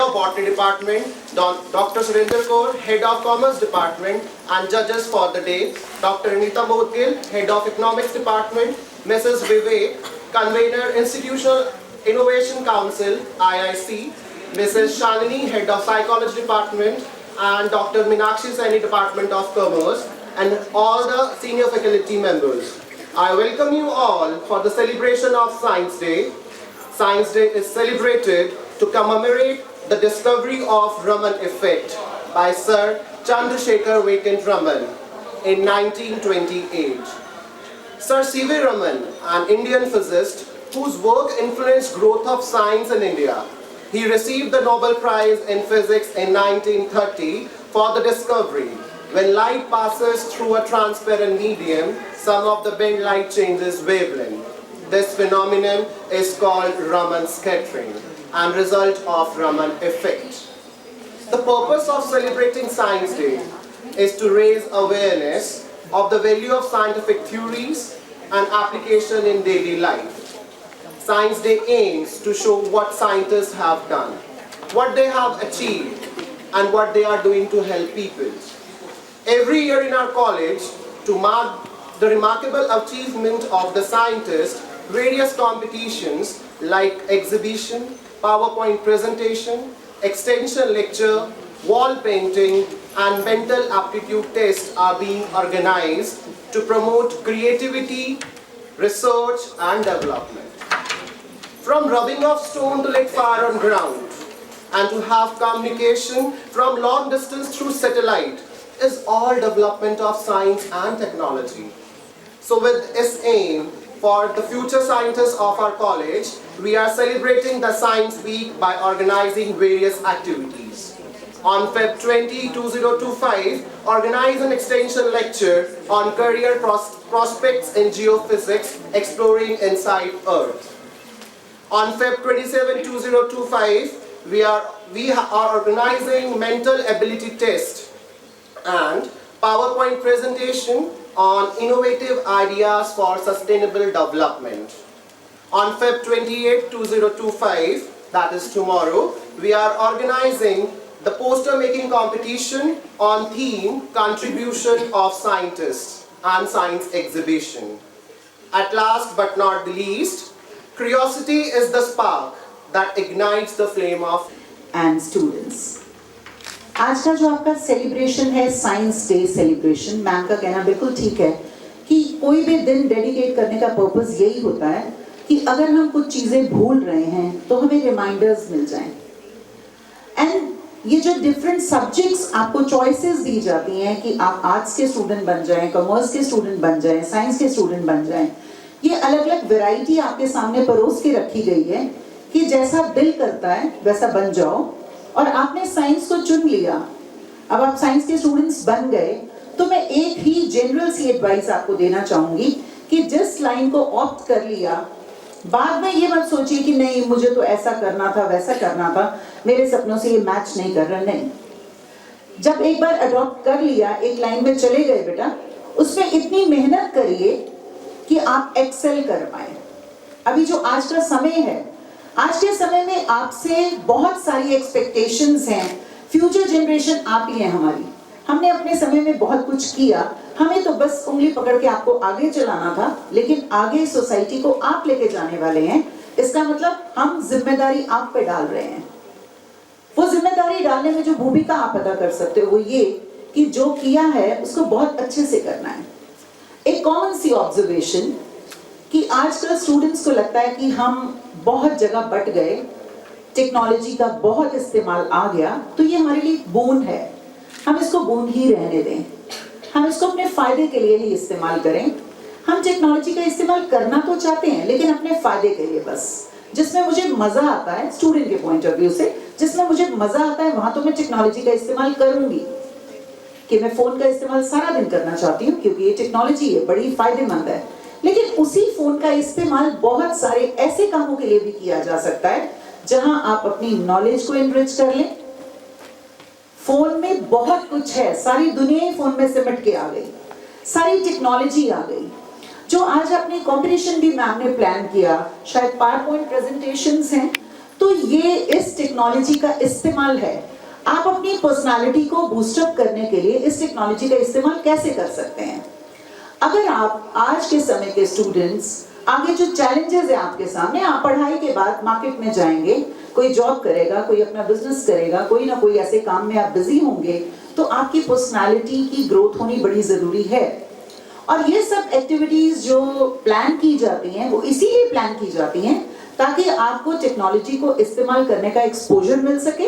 of Botany Department, Dr. Surinder Kaur, Head of Commerce Department, and judges for the day, Dr. Anita Modgil, Head of Economics Department, Mrs. Vivek, Convener Institutional Innovation Council, IIC, Mrs. Shalini, Head of Psychology Department, and Dr. Meenakshi Saini, Department of Commerce, and all the senior faculty members. I welcome you all for the celebration of Science Day. Science Day is celebrated to commemorate the discovery of Raman effect by Sir Chandrasekhar Vaikunth Raman in 1928. Sir C.V. Raman, an Indian physicist whose work influenced growth of science in India. He received the Nobel Prize in Physics in 1930 for the discovery. When light passes through a transparent medium, some of the bent light changes wavelength. This phenomenon is called Raman scattering and result of Raman effect. The purpose of celebrating Science Day is to raise awareness of the value of scientific theories and application in daily life. Science Day aims to show what scientists have done, what they have achieved, and what they are doing to help people. Every year in our college, to mark the remarkable achievement of the scientists, various competitions like exhibition, PowerPoint presentation, extension lecture, wall painting, and mental aptitude tests are being organized to promote creativity, research, and development. From rubbing of stone to light fire on ground, and to have communication from long distance through satellite is all development of science and technology. So with this aim, for the future scientists of our college, we are celebrating the Science Week by organizing various activities. On Feb 20, 2025, organize an extension lecture on career prospects in geophysics, exploring inside Earth. On Feb 27, 2025, we are organizing mental ability test and PowerPoint presentation on innovative ideas for sustainable development. On Feb 28, 2025, that is tomorrow, we are organizing the poster making competition on theme contribution of scientists and science exhibition. At last but not the least, curiosity is the spark that ignites the flame of and students. आज का जो आपका celebration है science day celebration, ma'am का कहना बिल्कुल ठीक है कि कोई भी दिन डेडिकेट करने का पर्पस यही होता है कि अगर हम कुछ चीज़ें भूल रहे हैं तो हमें रिमाइंडर्स मिल जाएं। एंड ये जो डिफरेंट सब्जेक्ट्स आपको चॉइसेस दी जाती हैं कि आप आर्ट्स के स्टूडेंट बन जाएं, कॉमर्स के स्टूडेंट बन जाएं, साइंस के स्टूडेंट बन जाएं, ये अलग अलग वैरायटी आपके सामने परोस के रखी गई है कि जैसा दिल करता है वैसा बन जाओ। और आपने साइंस को चुन लिया, अब आप साइंस के स्टूडेंट्स बन गए, तो मैं एक ही जनरल सी एडवाइस आपको देना चाहूंगी कि जिस लाइन को ऑप्ट कर लिया, बाद में ये मत सोचिए कि नहीं मुझे तो ऐसा करना था वैसा करना था, मेरे सपनों से ये मैच नहीं कर रहा। नहीं, जब एक बार अडॉप्ट कर लिया, एक लाइन में चले गए बेटा, उसमें इतनी मेहनत करिए कि आप एक्सेल कर पाए। अभी जो आज का समय है, आज के समय में आपसे बहुत सारी एक्सपेक्टेशंस हैं। फ्यूचर जनरेशन आप ही हैं हमारी। हमने अपने समय में बहुत कुछ किया, हमें तो बस उंगली पकड़ के आपको आगे चलाना था, लेकिन आगे सोसाइटी को आप लेके जाने वाले हैं। इसका मतलब हम जिम्मेदारी आप पे डाल रहे हैं। वो जिम्मेदारी डालने में जो भूमिका आप अदा कर सकते हो वो ये कि जो किया है उसको बहुत अच्छे से करना है। एक कॉमन सी ऑब्जर्वेशन कि आजकल स्टूडेंट्स को लगता है कि हम बहुत जगह बट गए, टेक्नोलॉजी का बहुत इस्तेमाल आ गया, तो ये हमारे लिए बूंद है, हम इसको बूंद ही रहने दें, हम इसको अपने फायदे के लिए ही इस्तेमाल करें। हम टेक्नोलॉजी का इस्तेमाल करना तो चाहते हैं लेकिन अपने फायदे के लिए बस। जिसमें मुझे मजा आता है स्टूडेंट के पॉइंट ऑफ व्यू से, जिसमें मुझे मजा आता है वहां तो मैं टेक्नोलॉजी का इस्तेमाल करूंगी। कि मैं फोन का इस्तेमाल सारा दिन करना चाहती हूँ क्योंकि ये टेक्नोलॉजी है, बड़ी फायदेमंद है, लेकिन उसी फोन का इस्तेमाल बहुत सारे ऐसे कामों के लिए भी किया जा सकता है जहां आप अपनी नॉलेज को एनरिच कर लें। फोन में बहुत कुछ है, सारी दुनिया ही फोन में सिमट के आ गई, सारी टेक्नोलॉजी आ गई। जो आज अपने कंपटीशन भी मैम ने प्लान किया, शायद पावर पॉइंट प्रेजेंटेशंस हैं, तो ये इस टेक्नोलॉजी का इस्तेमाल है। आप अपनी पर्सनालिटी को बूस्टअप करने के लिए इस टेक्नोलॉजी का इस्तेमाल कैसे कर सकते हैं? अगर आप आज के समय के स्टूडेंट्स, आगे जो चैलेंजेस है आपके सामने, आप पढ़ाई के बाद मार्केट में जाएंगे, कोई जॉब करेगा, कोई अपना बिजनेस करेगा, कोई ना कोई ऐसे काम में आप बिजी होंगे, तो आपकी पर्सनालिटी की ग्रोथ होनी बड़ी जरूरी है। और ये सब एक्टिविटीज जो प्लान की जाती हैं वो इसीलिए प्लान की जाती हैं ताकि आपको टेक्नोलॉजी को इस्तेमाल करने का एक्सपोजर मिल सके,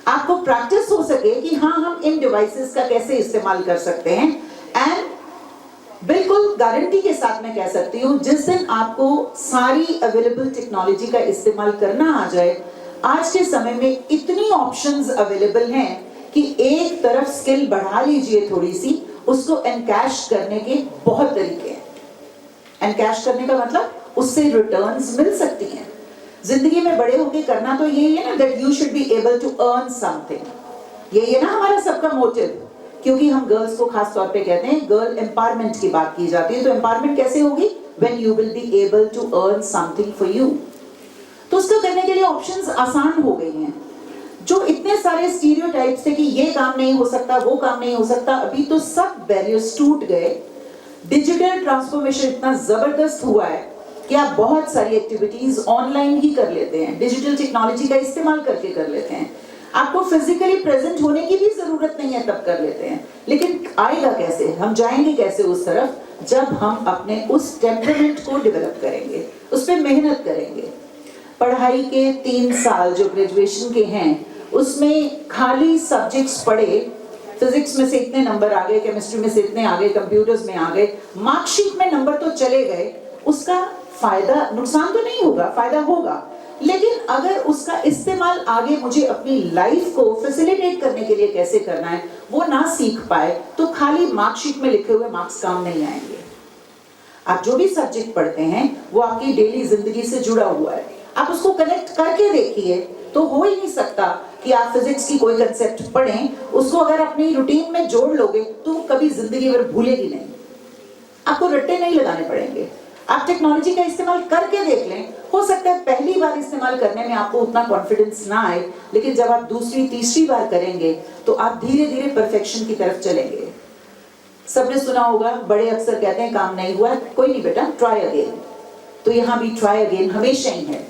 आपको प्रैक्टिस हो सके कि हाँ हम इन डिवाइसेस का कैसे इस्तेमाल कर सकते हैं। एंड बिल्कुल गारंटी के साथ मैं कह सकती हूँ, जिस दिन आपको सारी अवेलेबल टेक्नोलॉजी का इस्तेमाल करना आ जाए, आज के समय में इतनी ऑप्शंस अवेलेबल हैं कि एक तरफ स्किल बढ़ा लीजिए थोड़ी सी, उसको एनकैश करने के बहुत तरीके हैं। एनकैश करने का मतलब उससे रिटर्न्स मिल सकती हैं। जिंदगी में बड़े होके करना तो यही है ना, that you should be able to earn something. यही है ना हमारा सबका मोटिव, क्योंकि हम गर्ल्स को खास तौर पे कहते हैं, गर्ल एम्पावरमेंट की बात की जाती है। तो एम्पावरमेंट कैसे होगी? When you will be able to earn something for you. तो उसको करने के लिए ऑप्शंस आसान हो गई हैं। जो इतने सारे स्टीरियोटाइप्स थे कि ये काम नहीं हो सकता, वो काम नहीं हो सकता, अभी तो सब बैरियर्स टूट गए। डिजिटल ट्रांसफॉर्मेशन इतना जबरदस्त हुआ है कि आप बहुत सारी एक्टिविटीज ऑनलाइन ही कर लेते हैं, डिजिटल टेक्नोलॉजी का इस्तेमाल करके कर लेते हैं। आपको फिजिकली प्रेजेंट होने की भी जरूरत नहीं है, तब कर लेते हैं। लेकिन आएगा कैसे, हम जाएंगे कैसे उस तरफ? जब हम अपने उस टेम्परामेंट को डेवलप करेंगे, उस पर मेहनत करेंगे। पढ़ाई के 3 साल जो ग्रेजुएशन के हैं, उसमें खाली सब्जेक्ट्स पढ़े, फिजिक्स में से इतने नंबर आ गए, केमिस्ट्री में से इतने आ गए, कंप्यूटर्स में आ गए, मार्कशीट में नंबर तो चले गए, उसका फायदा, नुकसान तो नहीं होगा, फायदा होगा। लेकिन अगर उसका इस्तेमाल आगे मुझे अपनी लाइफ को फैसिलिटेट करने के लिए कैसे करना है वो ना सीख पाए, तो खाली मार्कशीट में लिखे हुए मार्क्स काम नहीं आएंगे। आप जो भी सब्जेक्ट पढ़ते हैं वो आपकी डेली जिंदगी से जुड़ा हुआ है, आप उसको कनेक्ट करके देखिए। तो हो ही नहीं सकता कि आप फिजिक्स की कोई कंसेप्ट पढ़ें, उसको अगर अपनी रूटीन में जोड़ लोगे तो कभी जिंदगी भर भूलेगी नहीं, आपको रट्टे नहीं लगाने पड़ेंगे। आप टेक्नोलॉजी का इस्तेमाल करके देख लें, हो सकता है पहली बार इस्तेमाल करने में आपको उतना कॉन्फिडेंस ना आए, लेकिन जब आप दूसरी तीसरी बार करेंगे तो आप धीरे धीरे परफेक्शन की तरफ चलेंगे। सबने सुना होगा, बड़े अक्सर कहते हैं काम नहीं हुआ, कोई नहीं बेटा, ट्राई अगेन। तो यहाँ भी ट्राई अगेन हमेशा ही है।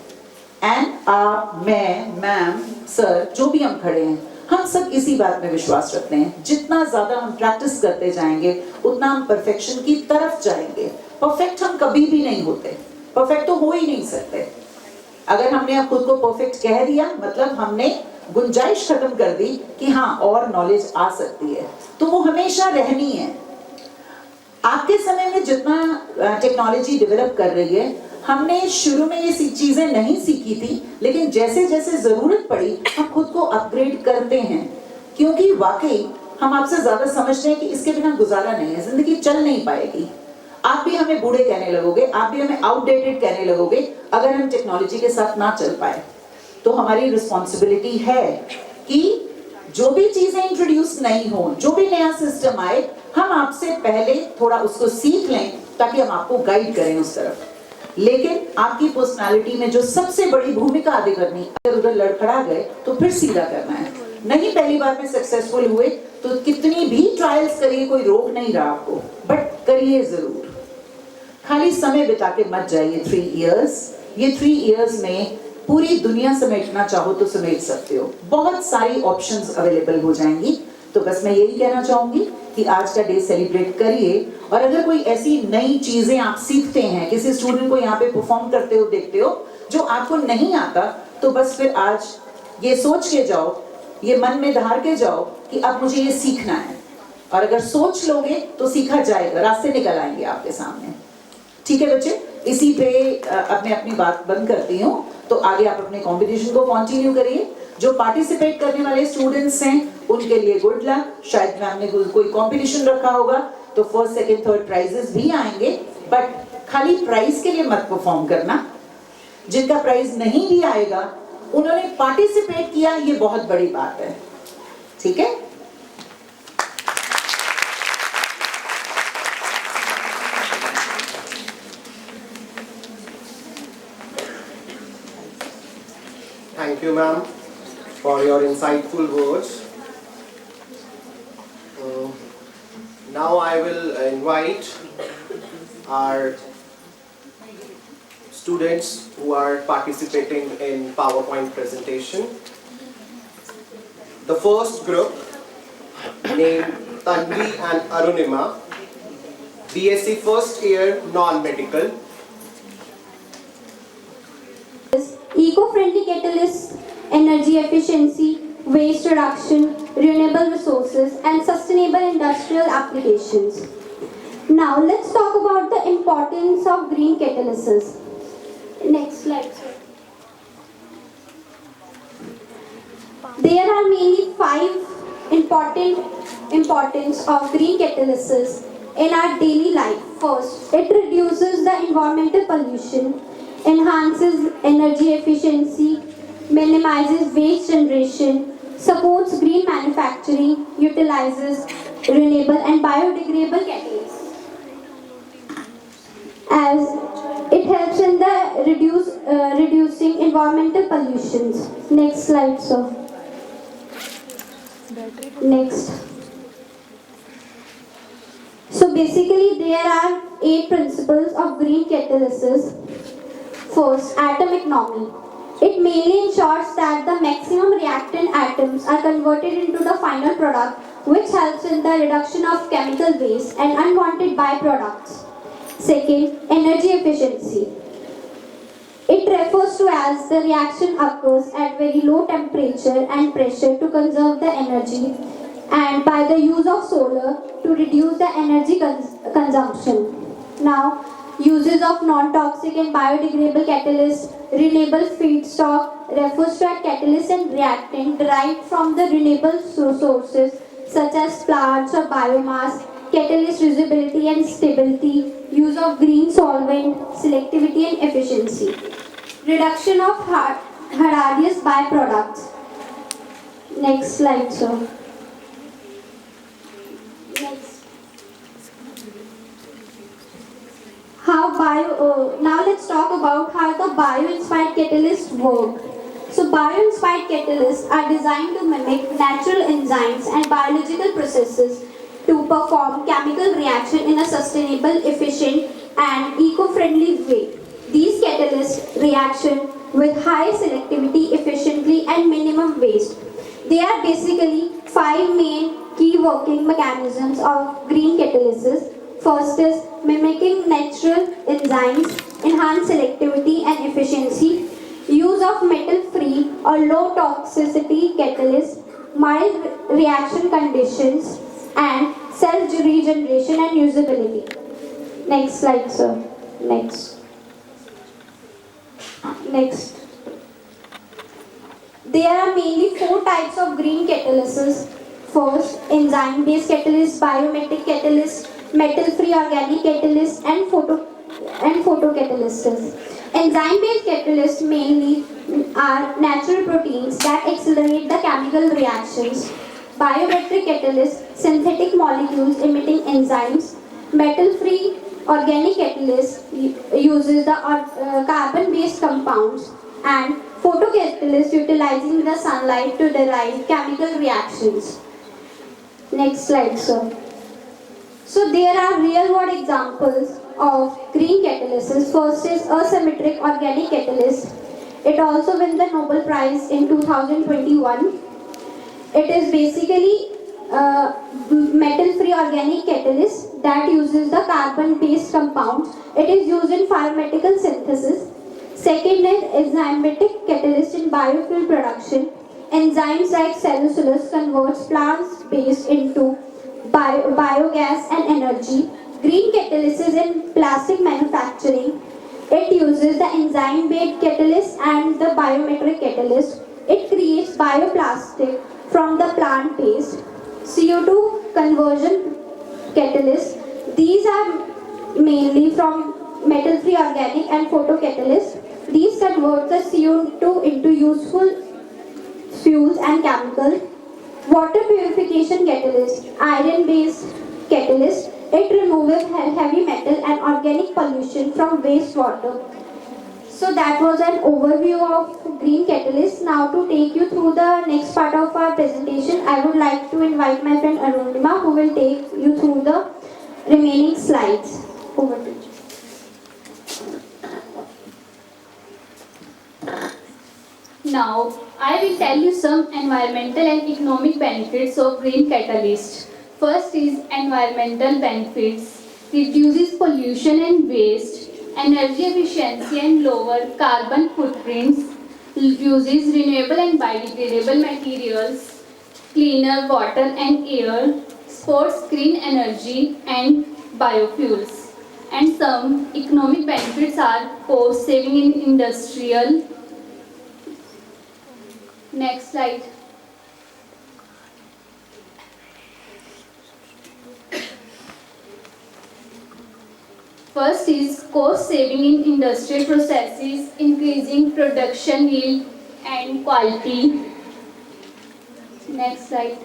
एंड आप, मैं, मैम, सर, जो भी हम खड़े हैं, हम सब इसी बात में विश्वास रखते हैं। जितना ज्यादा हम प्रैक्टिस करते जाएंगे उतना हम परफेक्शन की तरफ जाएंगे। परफेक्ट हम कभी भी नहीं होते, परफेक्ट तो हो ही नहीं सकते। अगर हमने अब खुद को परफेक्ट कह दिया, मतलब हमने गुंजाइश खत्म कर दी कि हाँ और नॉलेज आ सकती है, तो वो हमेशा रहनी है। आपके समय में जितना टेक्नोलॉजी डेवलप कर रही है, हमने शुरू में ये चीजें नहीं सीखी थी, लेकिन जैसे जैसे जरूरत पड़ी हम खुद को अपग्रेड करते हैं, क्योंकि वाकई हम आपसे ज्यादा समझते हैं कि इसके बिना गुजारा नहीं है, जिंदगी चल नहीं पाएगी। आप भी हमें बूढ़े कहने लगोगे, आप भी हमें आउटडेटेड कहने लगोगे अगर हम टेक्नोलॉजी के साथ ना चल पाए। तो हमारी रिस्पॉन्सिबिलिटी है कि जो भी चीजें इंट्रोड्यूस नहीं हो, जो भी नया सिस्टम आए, हम आपसे पहले थोड़ा उसको सीख लें ताकि हम आपको गाइड करें उस तरफ। लेकिन आपकी पर्सनालिटी में जो सबसे बड़ी भूमिका अदा करनी, अगर उधर लड़खड़ा गए तो फिर सीधा करना है। नहीं पहली बार में सक्सेसफुल हुए तो कितनी भी ट्रायल्स करिए, कोई रोक नहीं रहा आपको, बट करिए जरूर। खाली समय बिता के मत जाइए 3 इयर्स। ये 3 इयर्स में पूरी दुनिया समेटना चाहो तो समेट सकते हो, बहुत सारी ऑप्शंस अवेलेबल हो जाएंगी। तो बस मैं यही कहना चाहूंगी कि आज का डे सेलिब्रेट करिए। और अगर कोई ऐसी नई चीजें आप सीखते हैं, किसी स्टूडेंट को यहाँ पे परफॉर्म करते हो देखते हो जो आपको नहीं आता, तो बस फिर आज ये सोच के जाओ, ये मन में धार के जाओ कि अब मुझे ये सीखना है। और अगर सोच लोगे तो सीखा जाएगा, रास्ते निकल आएंगे आपके सामने। ठीक है बच्चे, इसी पे अपनी बात बंद करती हूँ। तो आगे आप अपने कंपटीशन को कंटिन्यू करिए। जो पार्टिसिपेट करने वाले स्टूडेंट्स हैं उनके लिए गुड लक। शायद मैम ने कोई कंपटीशन रखा होगा तो फर्स्ट सेकंड थर्ड प्राइजेस भी आएंगे, बट खाली प्राइज के लिए मत परफॉर्म करना। जिनका प्राइज नहीं भी आएगा, उन्होंने पार्टिसिपेट किया, ये बहुत बड़ी बात है। ठीक है, Thank you, ma'am, for your insightful words. Now I will invite our students who are participating in PowerPoint presentation. The first group, named Tanvi and Arunima, BSc first year non-medical. Eco-friendly catalysts, energy efficiency, waste reduction, renewable resources, and sustainable industrial applications. Now let's talk about the importance of green catalysis. Next slide, sir. There are mainly 5 importance of green catalysis in our daily life. First, it reduces the environmental pollution, enhances energy efficiency, minimizes waste generation, supports green manufacturing, utilizes renewable and biodegradable catalysts. As it helps in the reducing environmental pollutions. Next slide, sir. Next. So basically there are 8 principles of green catalysis. First, atom economy. It mainly ensures that the maximum reactant atoms are converted into the final product, which helps in the reduction of chemical waste and unwanted byproducts. Second, energy efficiency. It refers to as the reaction occurs at very low temperature and pressure to conserve the energy, and by the use of solar to reduce the energy consumption. Now, uses of non-toxic and biodegradable catalysts, renewable feedstock refers to a catalyst and reactant derived from the renewable sources such as plants or biomass, catalyst usability and stability, use of green solvent, selectivity and efficiency. Reduction of hazardous byproducts. Next slide, sir. Next. Now let's talk about how the bio-inspired catalysts work. So bio-inspired catalysts are designed to mimic natural enzymes and biological processes to perform chemical reaction in a sustainable, efficient and eco-friendly way. These catalysts reaction with high selectivity, efficiently and minimum waste. There are basically 5 main key working mechanisms of green catalysis. First is mimicking natural enzymes, enhanced selectivity and efficiency, use of metal-free or low toxicity catalysts, mild reaction conditions, and self-regeneration and usability. Next slide, sir. Next. There are mainly 4 types of green catalysis. First, enzyme-based catalyst, biomimetic catalyst, metal-free organic catalyst, and photocatalysts. Enzyme-based catalysts mainly are natural proteins that accelerate the chemical reactions. Biometric catalysts, synthetic molecules emitting enzymes. Metal-free organic catalyst uses the carbon-based compounds, and photocatalyst utilizing the sunlight to derive chemical reactions. Next slide, sir. So there are real-world examples of green catalysis. First is asymmetric organic catalyst. It also won the Nobel Prize in 2021. It is basically metal-free organic catalyst that uses the carbon-based compounds. It is used in pharmaceutical synthesis. Second is enzymatic catalyst in biofuel production. Enzymes like cellulose converts plants waste into biogas and energy. Green catalysis in plastic manufacturing. It uses the enzyme-based catalyst and the biometric catalyst. It creates bioplastic from the plant waste. CO2 conversion catalyst. These are mainly from metal-free organic and photocatalysts. These convert the CO2 into useful fuels and chemicals. Water purification catalyst, iron-based catalyst. It removes heavy metal and organic pollution from wastewater. So that was an overview of green catalyst. Now to take you through the next part of our presentation, I would like to invite my friend Arundima, who will take you through the remaining slides. Over to you. Now, I will tell you some environmental and economic benefits of green catalyst. First is environmental benefits. Reduces pollution and waste, energy efficiency and lower carbon footprints, uses renewable and biodegradable materials, cleaner water and air, supports green energy and biofuels. And some economic benefits are cost saving in industrial. Next slide. First is cost saving in industrial processes, increasing production yield and quality. Next slide.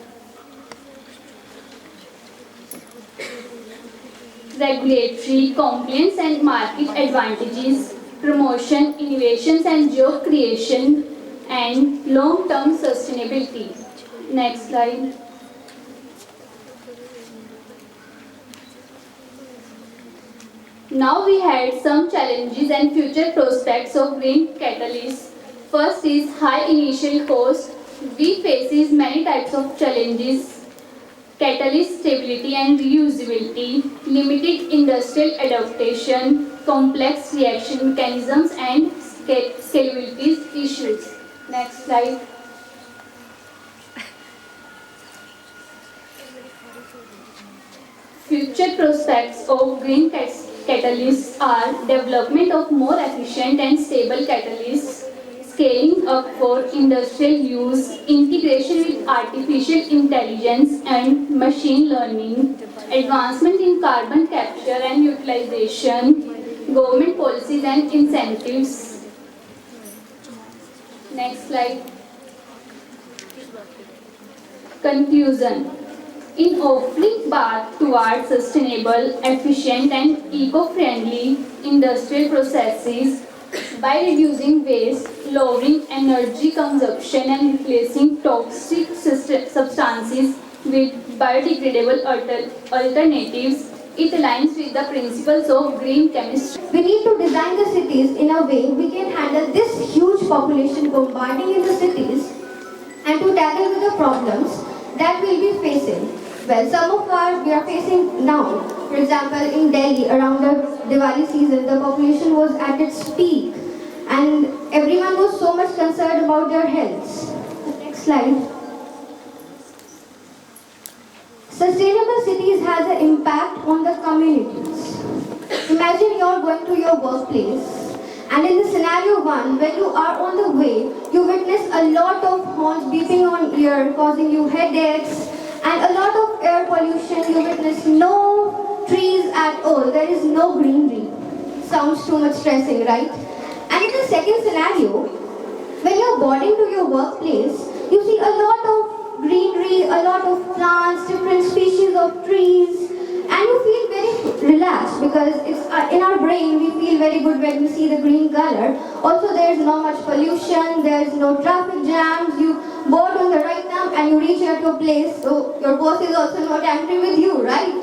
Regulatory compliance and market advantages, promotion, innovations and job creation, and long-term sustainability. Next slide. Now we had some challenges and future prospects of green catalysts. First is high initial cost. We faces many types of challenges. Catalyst stability and reusability, limited industrial adaptation, complex reaction mechanisms and scalability issues. Next slide. Future prospects of green catalysts are development of more efficient and stable catalysts, scaling up for industrial use, integration with artificial intelligence and machine learning, advancement in carbon capture and utilization, government policies and incentives. Next slide. Conclusion. In opening path towards sustainable, efficient and eco-friendly industrial processes, by reducing waste, lowering energy consumption and replacing toxic substances with biodegradable alternatives, it aligns with the principles of green chemistry. We need to design the cities in a way we can handle this huge population bombarding in the cities and to tackle with the problems that we'll be facing. Well, some of we are facing now. For example, in Delhi, around the Diwali season, the population was at its peak and everyone was so much concerned about their health. Next slide. Sustainable cities has an impact on the communities. Imagine you're going to your workplace and in the scenario 1, when you are on the way, you witness a lot of horns beeping on ear, causing you headaches, and a lot of air pollution. You witness no trees at all. There is no greenery. Sounds too much stressing, right? And in the second scenario, when you're boarding to your workplace, you see a lot of greenery, a lot of plants, different species of trees, and you feel very relaxed because it's in our brain we feel very good when we see the green color. Also, there is not much pollution, there is no traffic jams. You board on the right time and you reach at your place, so your boss is also not angry with you, right?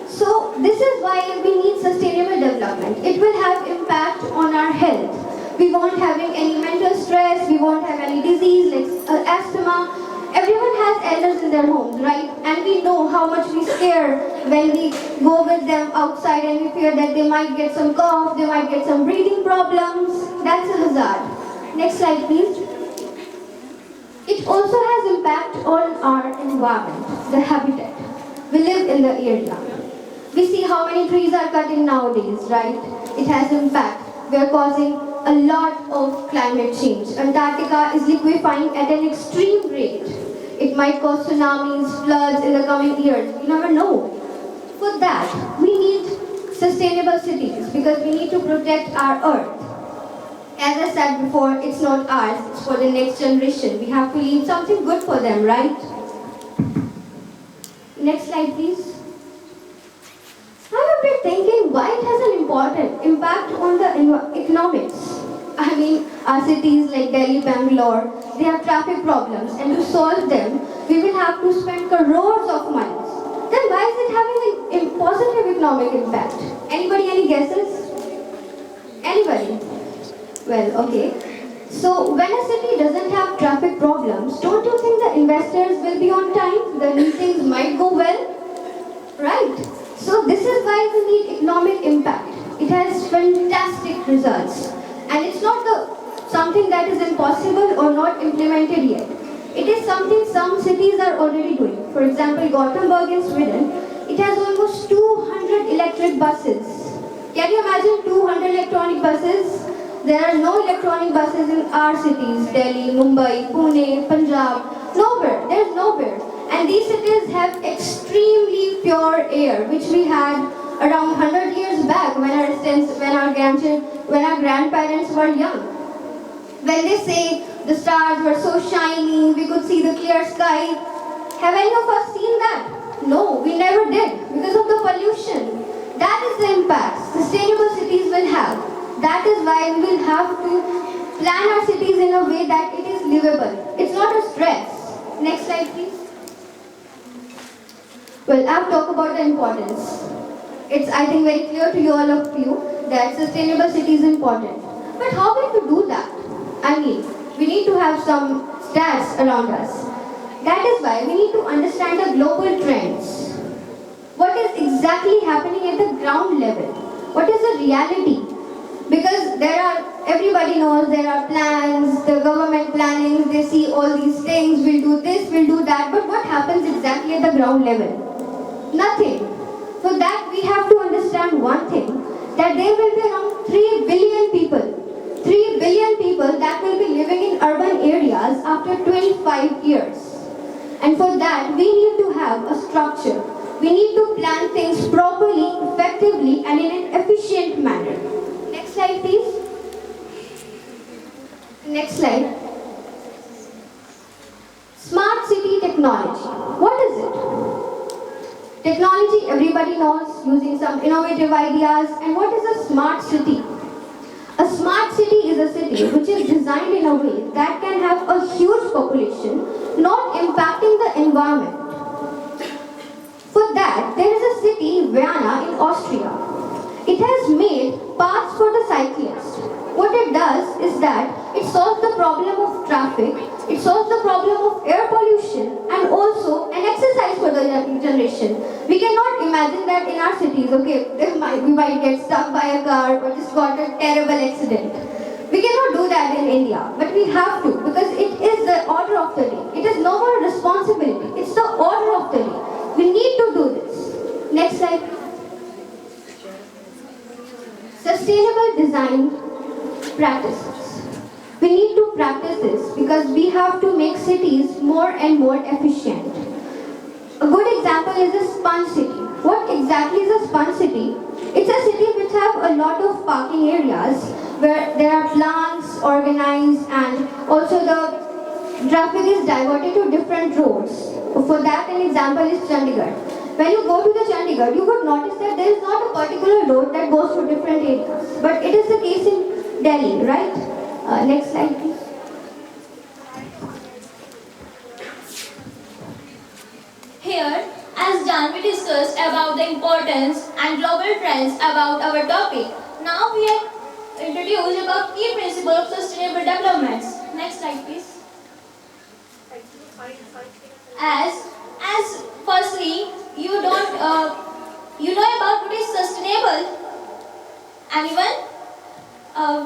So this is why we need sustainable development. It will have impact on our health. We won't having any mental stress, we won't have any disease like asthma. Everyone has elders in their homes, right? And we know how much we scare when we go with them outside and we fear that they might get some cough, they might get some breathing problems. That's a hazard. Next slide, please. It also has impact on our environment, the habitat. We live in the area. We see how many trees are cutting nowadays, right? It has impact. We are causing a lot of climate change. Antarctica is liquefying at an extreme rate. It might cause tsunamis, floods in the coming years. You never know. For that, we need sustainable cities because we need to protect our earth. As I said before, it's not ours, it's for the next generation. We have to leave something good for them, right? Next slide, please. I have been thinking why it has an important impact on the economics. I mean, our cities like Delhi, Bangalore, they have traffic problems, and to solve them, we will have to spend crores of money. Then why is it having a positive economic impact? Anybody, any guesses? Anybody? Well, okay. So when a city doesn't have traffic problems, don't you think the investors will be on time? The leasings might go well? Right. So this is why we need economic impact. It has fantastic results. And it's not something that is impossible or not implemented yet. It is something some cities are already doing. For example, Gothenburg in Sweden, it has almost 200 electric buses. Can you imagine 200 electronic buses? There are no electronic buses in our cities, Delhi, Mumbai, Pune, Punjab, nowhere, there's nowhere. And these cities have extremely pure air, which we had around 100 years back when our grandparents were young. When they say the stars were so shiny, we could see the clear sky. Have any of us seen that? No, we never did because of the pollution. That is the impact sustainable cities will have. That is why we will have to plan our cities in a way that it is livable. It's not a stress. Next slide, please. Well, I've talked about the importance. It's, I think, very clear to all of you that sustainable city is important. But how can we do that? I mean, we need to have some stats around us. That is why we need to understand the global trends. What is exactly happening at the ground level? What is the reality? Because everybody knows there are plans, the government planning, they see all these things, we'll do this, we'll do that, but what happens exactly at the ground level? Nothing. For that we have to understand one thing, that there will be around 3 billion people. 3 billion people that will be living in urban areas after 25 years. And for that we need to have a structure. We need to plan things properly, effectively and in an efficient manner. Next slide, please. Next slide. Smart city technology. What is it? Technology, everybody knows, using some innovative ideas. And what is a smart city? A smart city is a city which is designed in a way that can have a huge population, not impacting the environment. For that, there is a city, Vienna in Austria. It has made paths for the cyclist. What it does is that it solves the problem of traffic, it solves the problem of air pollution and also an exercise for the young generation. We cannot imagine that in our cities, okay, we might get stuck by a car or just got a terrible accident. We cannot do that in India, but we have to because it is the order of the day. It is no more responsibility, it's the order of the day. We need to do this. Next slide. Sustainable design practices. We need to practice this because we have to make cities more and more efficient. A good example is a sponge city. What exactly is a sponge city? It's a city which have a lot of parking areas where there are plants organized and also the traffic is diverted to different roads. For that, an example is Chandigarh. When you go to the Chandigarh, you would notice that there is not a particular road that goes to different areas. But it is the case in Delhi, right? Next slide, please. Here, as Janvi discussed about the importance and global trends about our topic, now we are introduced about key principles of sustainable developments. Next slide, please. As firstly, you know about what is sustainable. Anyone?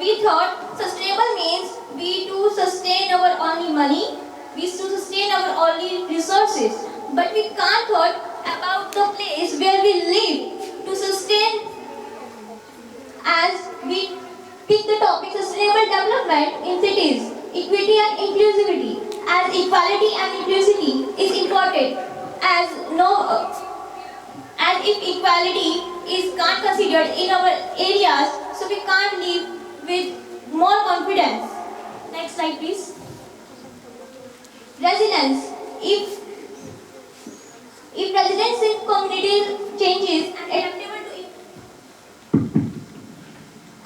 We thought sustainable means we to sustain our only money, we to sustain our only resources, but we can't thought about the place where we live to sustain. As we pick the topic sustainable development in cities, equity and inclusivity. As equality and inclusivity is important, as if equality is can't considered in our areas, so we can't live with more confidence. Next slide, please. Resilience. If residents in communities changes and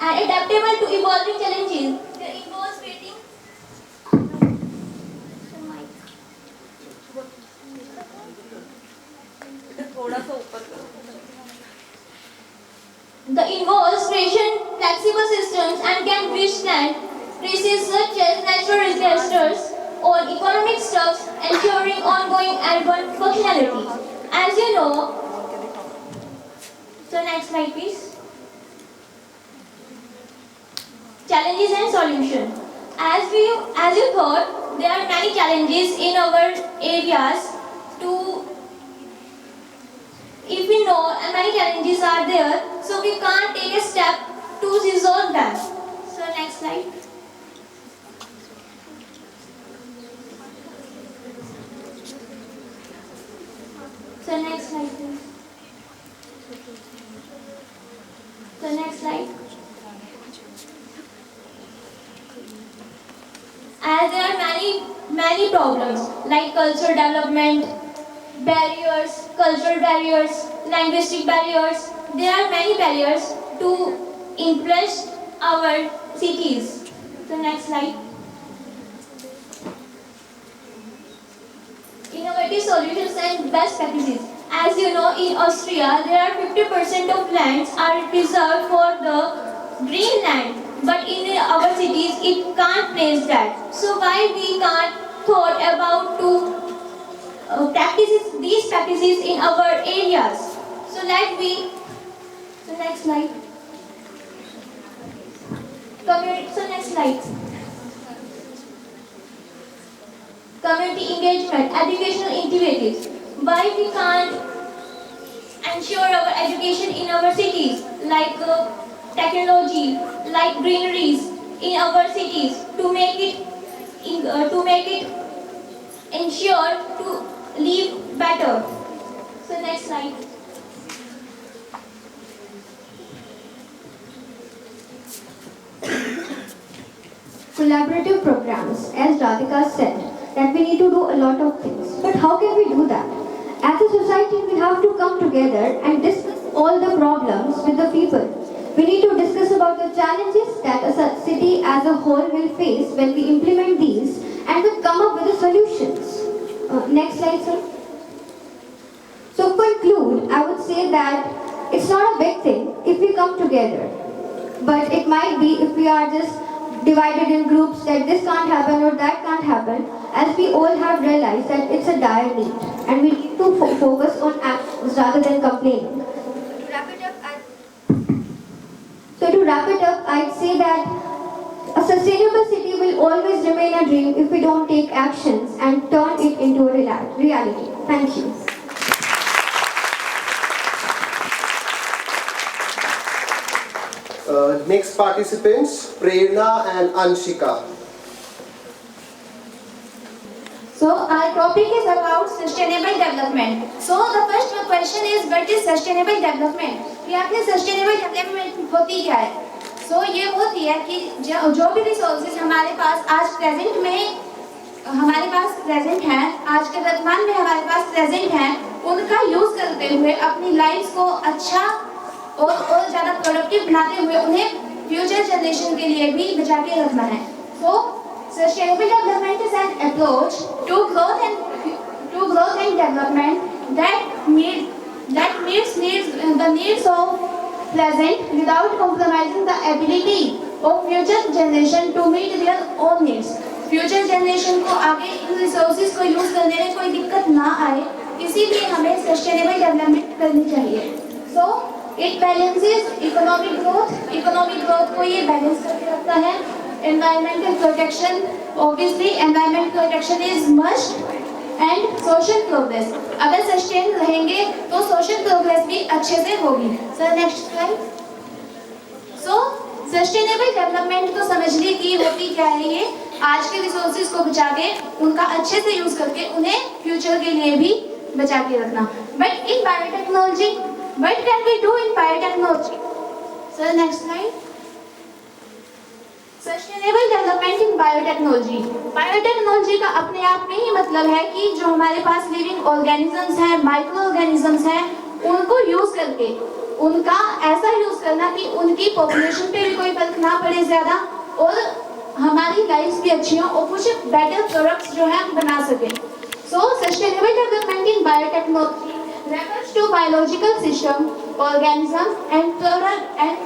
adaptable to evolving challenges, The involves creation flexible systems and can withstand crises such as natural disasters or economic shocks, ensuring ongoing urban functionality. As you know, so next slide please. Challenges and solution. As you thought, there are many challenges in our areas to. If we know many challenges are there, so we can't take a step to resolve them. So next slide. So next slide please. So next slide. As there are many problems like cultural development, barriers, cultural barriers, linguistic barriers. There are many barriers to influence our cities. So next slide. Innovative solutions and best practices. As you know, in Austria, there are 50% of lands are reserved for the green land. But in our cities, it can't place that. So why we can't thought about to these practices in our areas? So next slide. So next slide. Community engagement, educational initiatives. Why we can't ensure our education in our cities, like technology, like greeneries in our cities, to make it ensure to live better. So next slide. Collaborative programs, as Radhika said, that we need to do a lot of things. But how can we do that? As a society, we have to come together and discuss all the problems with the people. We need to discuss about the challenges that a city as a whole will face when we implement these, and we'll come up with the solutions. Next slide, sir. So to conclude, I would say that it's not a big thing if we come together. But it might be if we are just divided in groups that this can't happen or that can't happen, as we all have realized that it's a dire need and we need to focus on actions rather than complaining. To wrap it up, I'd say that a sustainable city will always remain a dream if we don't take actions and turn it into a reality. Thank you. Next participants, Prerna and Anshika. So our topic is about sustainable development. So the first question is, what is sustainable development? कि आपने sustainable development होती क्या है? सो ये होती है कि जो भी रिसोर्सेज हमारे पास आज प्रेजेंट में हमारे पास प्रेजेंट हैं, आज के वर्तमान में हमारे पास प्रेजेंट हैं, उनका यूज करते हुए अपनी लाइफ को अच्छा और ज़्यादा प्रोडक्टिव बनाते हुए उन्हें फ्यूचर जनरेशन के लिए भी बचा के रखना है. So sustainable development is an approach to growth and development that meets the needs of present without compromising the ability of future generation to meet their own needs. Future generation को आगे इन resources को use करने में कोई दिक्कत ना आए, इसीलिए हमें sustainable development करनी चाहिए. So it balances economic growth को ये balance करके रखता है. Environmental protection, obviously environment protection is must. And social progress, अगर सस्टेन रहेंगे तो सोशल प्रोग्रेस भी अच्छे से होगी. Sir next slide. सो सस्टेनेबल डेवलपमेंट तो समझने की होती क्या है, ये आज के रिसोर्सेज को बचा के उनका अच्छे से यूज करके उन्हें फ्यूचर के लिए भी बचा के रखना. But in biotechnology, what can we do in biotechnology? Sir next slide. Sustainable development in biotechnology. Biotechnology का अपने आप में ही मतलब है कि जो हमारे पास लिविंग ऑर्गेनिजम्स हैं, माइक्रो ऑर्गेनिजम्स हैं, उनको यूज करके उनका ऐसा यूज करना कि उनकी पॉपुलेशन पे भी कोई फर्क ना पड़े ज्यादा, और हमारी लाइफ भी अच्छी हो और कुछ बेटर प्रोडक्ट्स जो है हम बना सकें. सो sustainable development in biotechnology refers to biological system, organism, and product and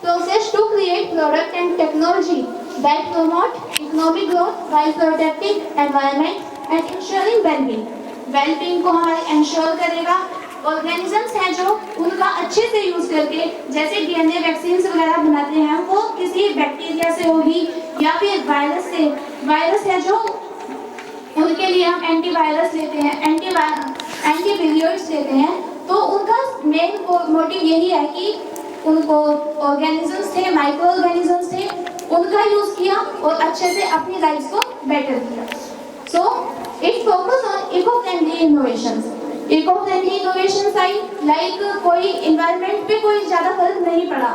process to create product and technology that promote economic growth while protecting environment and ensuring well-being. Well-being को हमारे ensure करेगा। Organisms हैं जो उनका अच्छे से use करके जैसे DNA वैक्सीन वगैरह बनाते हैं वो किसी बैक्टीरिया से होगी या फिर वायरस से। वायरस है जो उनके लिए हम एंटीवायरस लेते हैं, एंटीवायरस लेते हैं, तो उनका मेन मोटिव यही है कि उनको ऑर्गेनिजम्स थे, माइक्रो ऑर्गेनिजम्स थे, उनका यूज किया और अच्छे से अपनी लाइफ को बेटर किया। So it focus on eco friendly innovations. Eco friendly innovations I like कोई इन्वायरमेंट पे कोई ज्यादा फर्क नहीं पड़ा।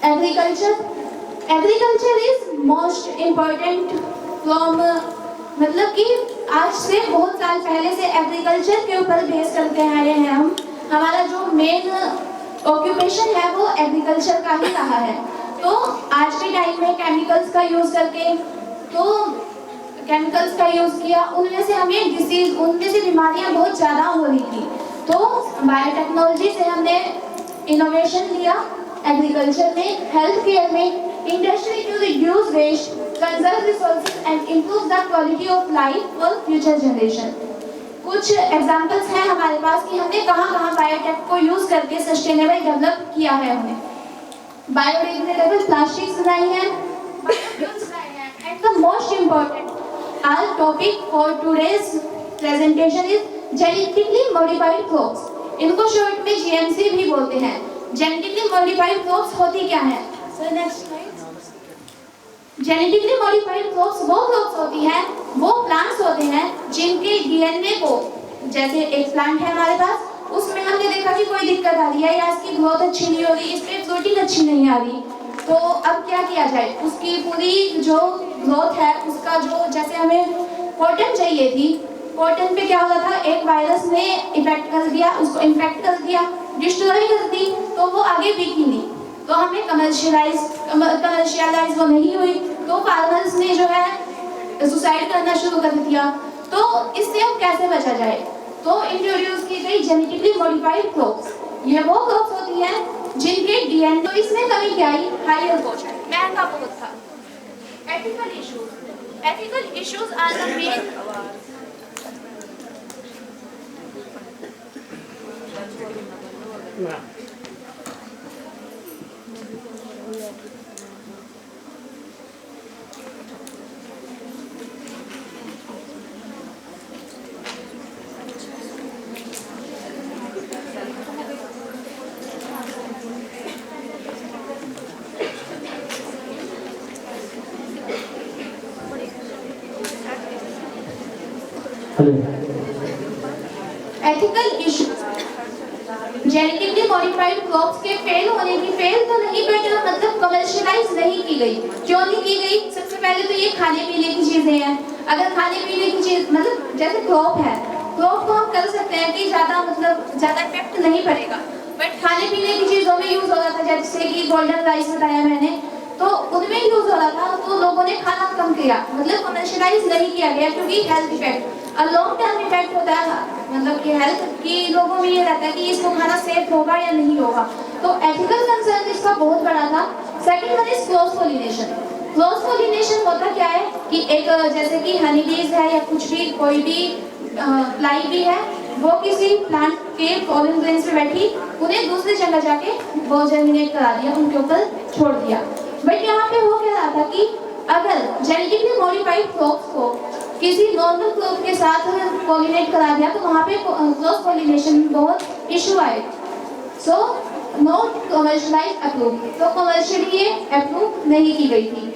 Agriculture is most important from, मतलब कि आज से बहुत साल पहले से एग्रीकल्चर के ऊपर बेस करके आए हैं हम। हमारा जो मेन ऑक्यूपेशन है वो एग्रीकल्चर का ही रहा है। तो आज के टाइम में केमिकल्स का यूज करके केमिकल्स का यूज किया, उनमें से हमें डिसीज, उनमें से बीमारियां बहुत ज़्यादा हो रही थी। तो बायोटेक्नोलॉजी से हमने इनोवेशन लिया एग्रीकल्चर में, हेल्थ केयर में, industry to reduce waste, conserve resources and improve the quality of life for future generation. कुछ एग्जांपल्स हैं हमारे पास कि हमने कहाँ बायोटेक को यूज करके सस्टेनेबल डेवलप किया है। हमने बायोडिग्रेडेबल प्लास्टिक्स बनाई हैं, बायोफ्यूल्स बनाए हैं, and the most important our topic for today's presentation is genetically modified crops. इनको शॉर्ट में GMC भी बोलते हैं। Genetically modified crops होती क्या है? So next slide. Genetically modified crops वो crops होती हैं, वो plants होते हैं जिनके DNA को, जैसे एक plant है हमारे पास, उसमें हमने देखा कि कोई दिक्कत आ रही है या इसकी ग्रोथ अच्छी नहीं हो रही, इसमें प्रोटीन अच्छी नहीं आ रही, तो अब क्या किया जाए? उसकी पूरी जो ग्रोथ है उसका जो, जैसे हमें कॉटन चाहिए थी, कॉटन पे क्या हो रहा था, एक वायरस ने इफेक्ट कर दिया, उसको इन्फेक्ट कर दिया, डिस्ट्रॉय कर दी, तो वो आगे बिकी नहीं, तो हमें कमर्शियलाइज वो नहीं हुई, तो फार्मर्स ने जो है सुसाइड करना शुरू कर दिया। तो इससे हम कैसे बचा जाए? तो इंट्रोड्यूस की गई जेनेटिकली मॉडिफाइड क्रॉप्स। ये वो क्रॉप्स होती हैं जिनके डीएनए, तो इसमें कमी क्या आई? हायर कॉस्ट, महंगा बहुत था। ethical issues are the main ethical issue. Genetically modified crops के फेल होने की, फेल तो नहीं बट मतलब कमर्शियलाइज नहीं की गई। क्यों नहीं की गई? सबसे पहले तो ये खाने पीने की चीजें हैं। अगर खाने पीने की चीज, मतलब जैसे क्रॉप है, क्रॉप को हम कर सकते हैं कि ज्यादा इफेक्ट नहीं पड़ेगा, बट खाने पीने की चीजों में यूज हो रहा था, जैसे कि गोल्डन राइस बताया मैंने, तो उनमें यूज हो रहा था, तो लोगों ने खाना कम किया, मतलब कमर्शियलाइज नहीं किया गया, क्योंकि health effect, long term effect होता है, मतलब कि हेल्थ की लोगों में ये रहता है कि इसको खाना सेफ होगा या नहीं होगा। तो एथिकल कंसर्न इसका बहुत बड़ा था। Second one is cross pollination. Cross pollination होता क्या है कि एक जैसे कि हनी बीज है या कुछ भी, कोई भी फ्लाई भी है, वो किसी प्लांट के पॉलन ग्रेन्स पे बैठी, उन्हें दूसरी जगह जाके वो जर्मिनेट करा दिया, उनके ऊपर छोड़ दिया। बट यहाँ पे हो क्या रहा था कि अगर जेनेटिकली मॉडिफाइड क्रॉप्स को किसी नॉर्मल क्रॉप के साथ पॉलिनेट करा दिया तो वहाँ पे क्रॉस पॉलिनेशन बहुत इशू आए। सो नॉट कमर्शियलाइज अप्रूव, तो कमर्शियली ये अप्रूव नहीं की गई थी।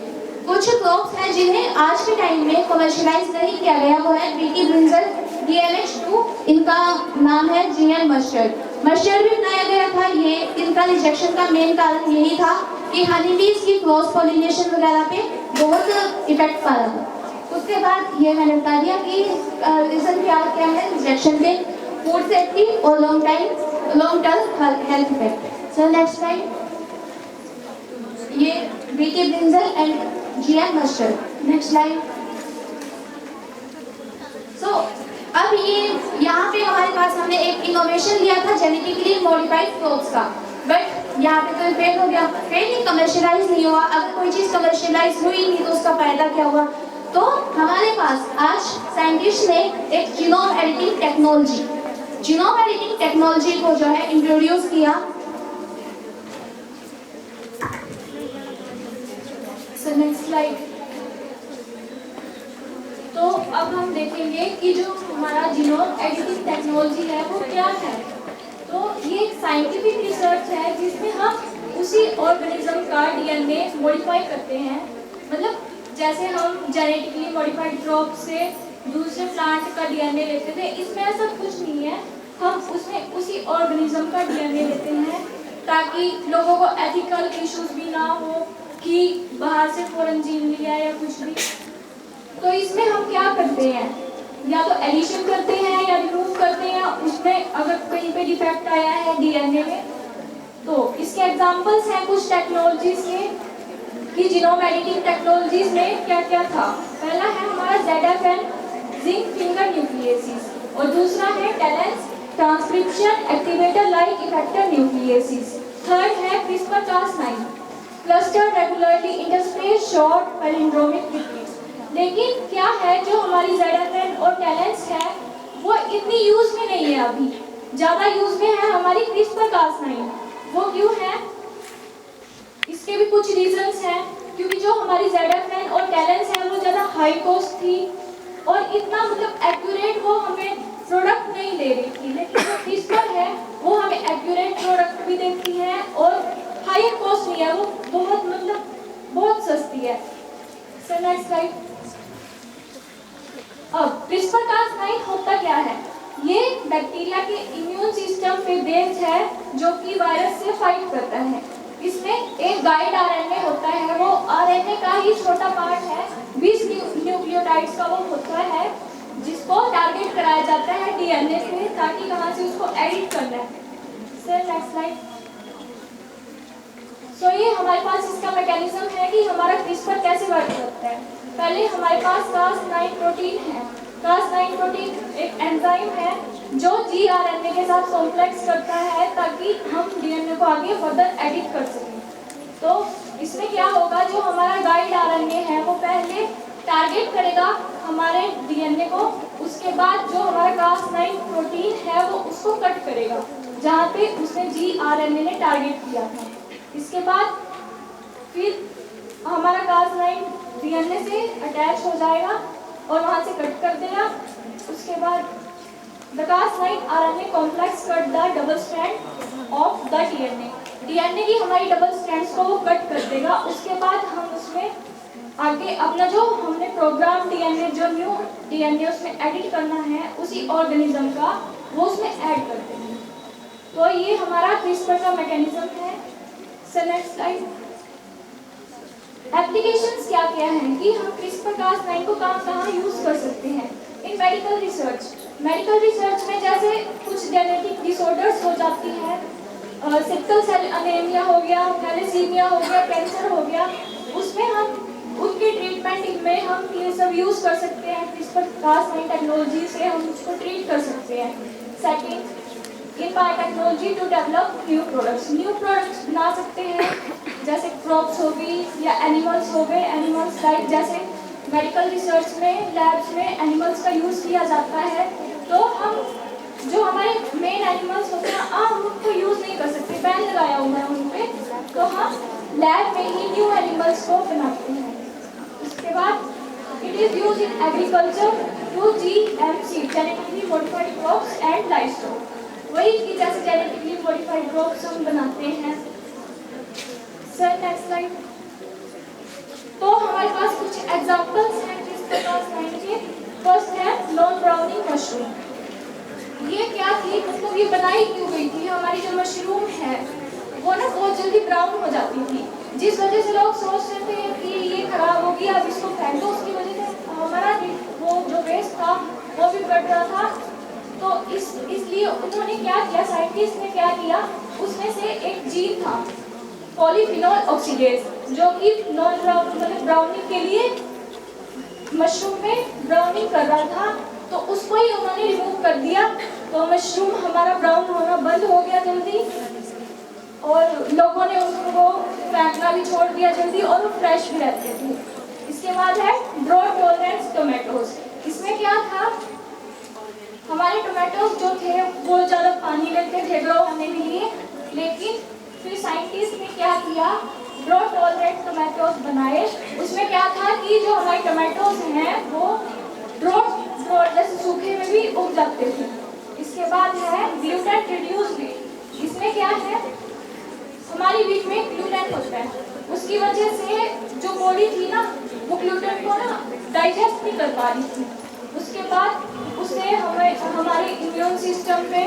कुछ क्रॉप्स हैं जिन्हें आज के टाइम में कमर्शियलाइज नहीं किया गया, वो है बीटी ब्रिंजल, DMH2, इनका नाम है GM मस्टर्ड। मस्टर्ड भी बनाया गया था, ये इनका रिजेक्शन का मेन कारण यही था कि हनी बीज की क्रॉस पॉलिनेशन वगैरह पे बहुत इफेक्ट पा रहा था। उसके बाद ये मैंने बता दिया कि रीजन क्या है रिजेक्शन के, फूड सेफ्टी और long term health effect. So next slide, ये BT brinjal and GM mustard. Next slide. सो अब ये यहाँ पे हमारे पास हमने एक इनोवेशन लिया था जेनेटिकली मॉडिफाइड क्रॉप्स का, बट यहाँ पे तो फेल हो गया। फेल नहीं, कमर्शियलाइज नहीं हुआ। अगर कोई चीज़ कमर्शियलाइज हुई नहीं तो उसका फायदा क्या हुआ? तो हमारे पास आज साइंटिस्ट ने एक जीनोम एडिटिंग टेक्नोलॉजी को जो है इंट्रोड्यूस किया। सो नेक्स्ट स्लाइड। तो अब हम देखेंगे कि जो हमारा जीनोम एडिटिंग टेक्नोलॉजी है वो क्या है। तो ये एक साइंटिफिक रिसर्च है जिसमें हम उसी ऑर्गेनिज्म का डीएनए मॉडिफाई करते हैं। मतलब जैसे हम जेनेटिकली मॉडिफाइड क्रॉप से दूसरे प्लांट का डीएनए लेते थे, इसमें ऐसा कुछ नहीं है। हम उसमें उसी ऑर्गेनिज्म का डीएनए लेते हैं ताकि लोगों को एथिकल इश्यूज भी ना हो कि बाहर से फॉरेन जीन लिया या कुछ भी। तो इसमें हम क्या करते हैं, या तो एडिशन करते हैं या रिमूव करते हैं उसमें अगर कहीं पे डिफेक्ट आया है डीएनए में। तो इसके एग्जांपल्स हैं कुछ टेक्नोलॉजीज के कि जीनोम एडिटिंग टेक्नोलॉजीज में क्या क्या था। पहला है हमारा ZFN जिंक फिंगर न्यूक्लियेसिस, और दूसरा है TALENs transcription activator like effector nucleases. Third है CRISPR-Cas9 cluster regularly interspace short palindromic repeats. लेकिन क्या है, जो हमारी ZFN और टैलेंस है वो इतनी यूज में नहीं है, अभी ज़्यादा यूज में है हमारी CRISPR-Cas9। वो क्यों है? इसके भी कुछ रीजंस हैं, क्योंकि जो हमारी ZFN और टैलेंस है वो ज़्यादा हाई कॉस्ट थी और इतना मतलब एक्यूरेट वो हमें प्रोडक्ट नहीं दे रही थी। लेकिन जो CRISPR है वो हमें एक्यूरेट प्रोडक्ट भी देती है और हायर कॉस्ट नहीं है, वो बहुत मतलब बहुत सस्ती है। सो नेक्स्ट स्लाइड। अब CRISPR-Cas9 होता क्या है? ये बैक्टीरिया के इम्यून सिस्टम पे बेस्ड है जो कि वायरस से फाइट करता है। इसमें एक गाइड आरएनए होता है, वो आरएनए का ही छोटा पार्ट है, 20 न्यूक्लियोटाइड्स का वो होता है जिसको टारगेट कराया जाता है डीएनए से ताकि कहाँ से उसको एडिट करना है। Sir next slide. सो ये हमारे पास इसका मैकेनिज्म है कि हमारा CRISPR कैसे वर्क करता है। पहले हमारे पास Cas9 प्रोटीन है। Cas9 प्रोटीन एक एंजाइम है जो gRNA के साथ कॉम्प्लेक्स करता है ताकि हम डीएनए को आगे फर्दर एडिट कर सकें। तो इसमें क्या होगा, जो हमारा गाइड आरएनए है वो पहले टारगेट करेगा हमारे डीएनए को, उसके बाद जो हमारा Cas9 प्रोटीन है वो उसको कट करेगा जहाँ पे उसने gRNA ने टारगेट किया था। इसके बाद फिर हमारा Cas9 डीएनए से अटैच हो जाएगा और वहाँ से कट कर देगा। उसके बाद the Cas9 RNA complex cut the double strand of the DNA। DNA की हमारी डबल स्ट्रैंड्स को वो कट कर देगा। उसके बाद हम उसमें आगे अपना जो हमने प्रोग्राम डीएनए, जो न्यू डीएनए उसमें एडिट करना है उसी ऑर्गेनिज्म का, वो उसमें ऐड कर देंगे। तो ये हमारा CRISPR का मैकेनिज्म है। सो नेक्स्ट स्लाइड। एप्लीकेशंस क्या क्या हैं कि हम CRISPR-Cas9 को कहाँ यूज कर सकते हैं। इन मेडिकल रिसर्च में जैसे कुछ जेनेटिक डिसऑर्डर्स हो जाती है, सिकल सेल एनीमिया हो गया, थैलेसीमिया हो गया, कैंसर हो गया, उसमें हम उनके ट्रीटमेंट में हम ये सब यूज कर सकते हैं। CRISPR-Cas9 टेक्नोलॉजी से हम उसको ट्रीट कर सकते हैं। Second, in biotechnology to develop new products बना सकते हैं, जैसे क्रॉप्स हो गई या एनिमल्स हो गए। एनिमल्स लाइक जैसे मेडिकल रिसर्च में लैब्स में एनिमल्स का यूज़ किया जाता है, तो हम जो हमारे मेन एनिमल्स होते हैं हम उनको यूज़ नहीं कर सकते, बैन लगाया हुआ है उन पे, तो हम लैब में ही न्यू एनिमल्स को बनाते हैं। उसके बाद it is use in agriculture to GMC genetically modified crops and livestock. वही कि जैसे जेनेटिकली मॉडिफाइड क्रॉप्स हम बनाते हैं। Sir next slide. तो हमारे पास कुछ एग्जांपल्स हैं CRISPR-Cas9 के। फर्स्ट है नॉन ब्राउनिंग मशरूम। ये क्या थी, मतलब ये बनाई क्यों गई थी? हमारी जो मशरूम है वो ना बहुत जल्दी ब्राउन हो जाती थी, जिस वजह से लोग सोच रहे थे कि ये खराब होगी, अब इसको फेंक दो। उसकी वजह से हमारा वो जो वेस्ट था वो भी बढ़ रहा था। तो इसलिए उन्होंने क्या किया, साइंटिस्ट ने क्या किया, उसमें से एक जीन था पॉलीफिनोल ऑक्सीडेज, जो कि नॉन ब्राउनिंग के लिए मशरूम में ब्राउनिंग कर रहा था। तो उसको ही उन्होंने रिमूव कर दिया, तो मशरूम हमारा ब्राउन होना बंद हो गया जल्दी, और लोगों ने उनको फेंकना भी छोड़ दिया जल्दी, और वो फ्रेश भी रहते थे। इसके बाद है ड्रॉट टॉलरेंस टोमेटोज। इसमें क्या था, हमारे टोमेटोज जो थे वो ज़्यादा पानी लेते थे ग्रो होने के लिए, लेकिन फिर साइंटिस्ट ने क्या किया, ड्रॉट टॉलरेंट टोमेटोज बनाए। उसमें क्या था कि जो हमारे टोमेटोज हैं वो ड्रॉट जैसे सूखे में भी उग जाते थे। इसके बाद है ग्लूटेन रिड्यूस व्हीट। इसमें क्या है, हमारी व्हीट में ग्लूटेन होता है, उसकी वजह से जो बॉडी थी ना वो ग्लूटेन को ना डाइजेस्ट नहीं कर पा रही थी। उसके बाद उससे हमारे इम्यून सिस्टम पे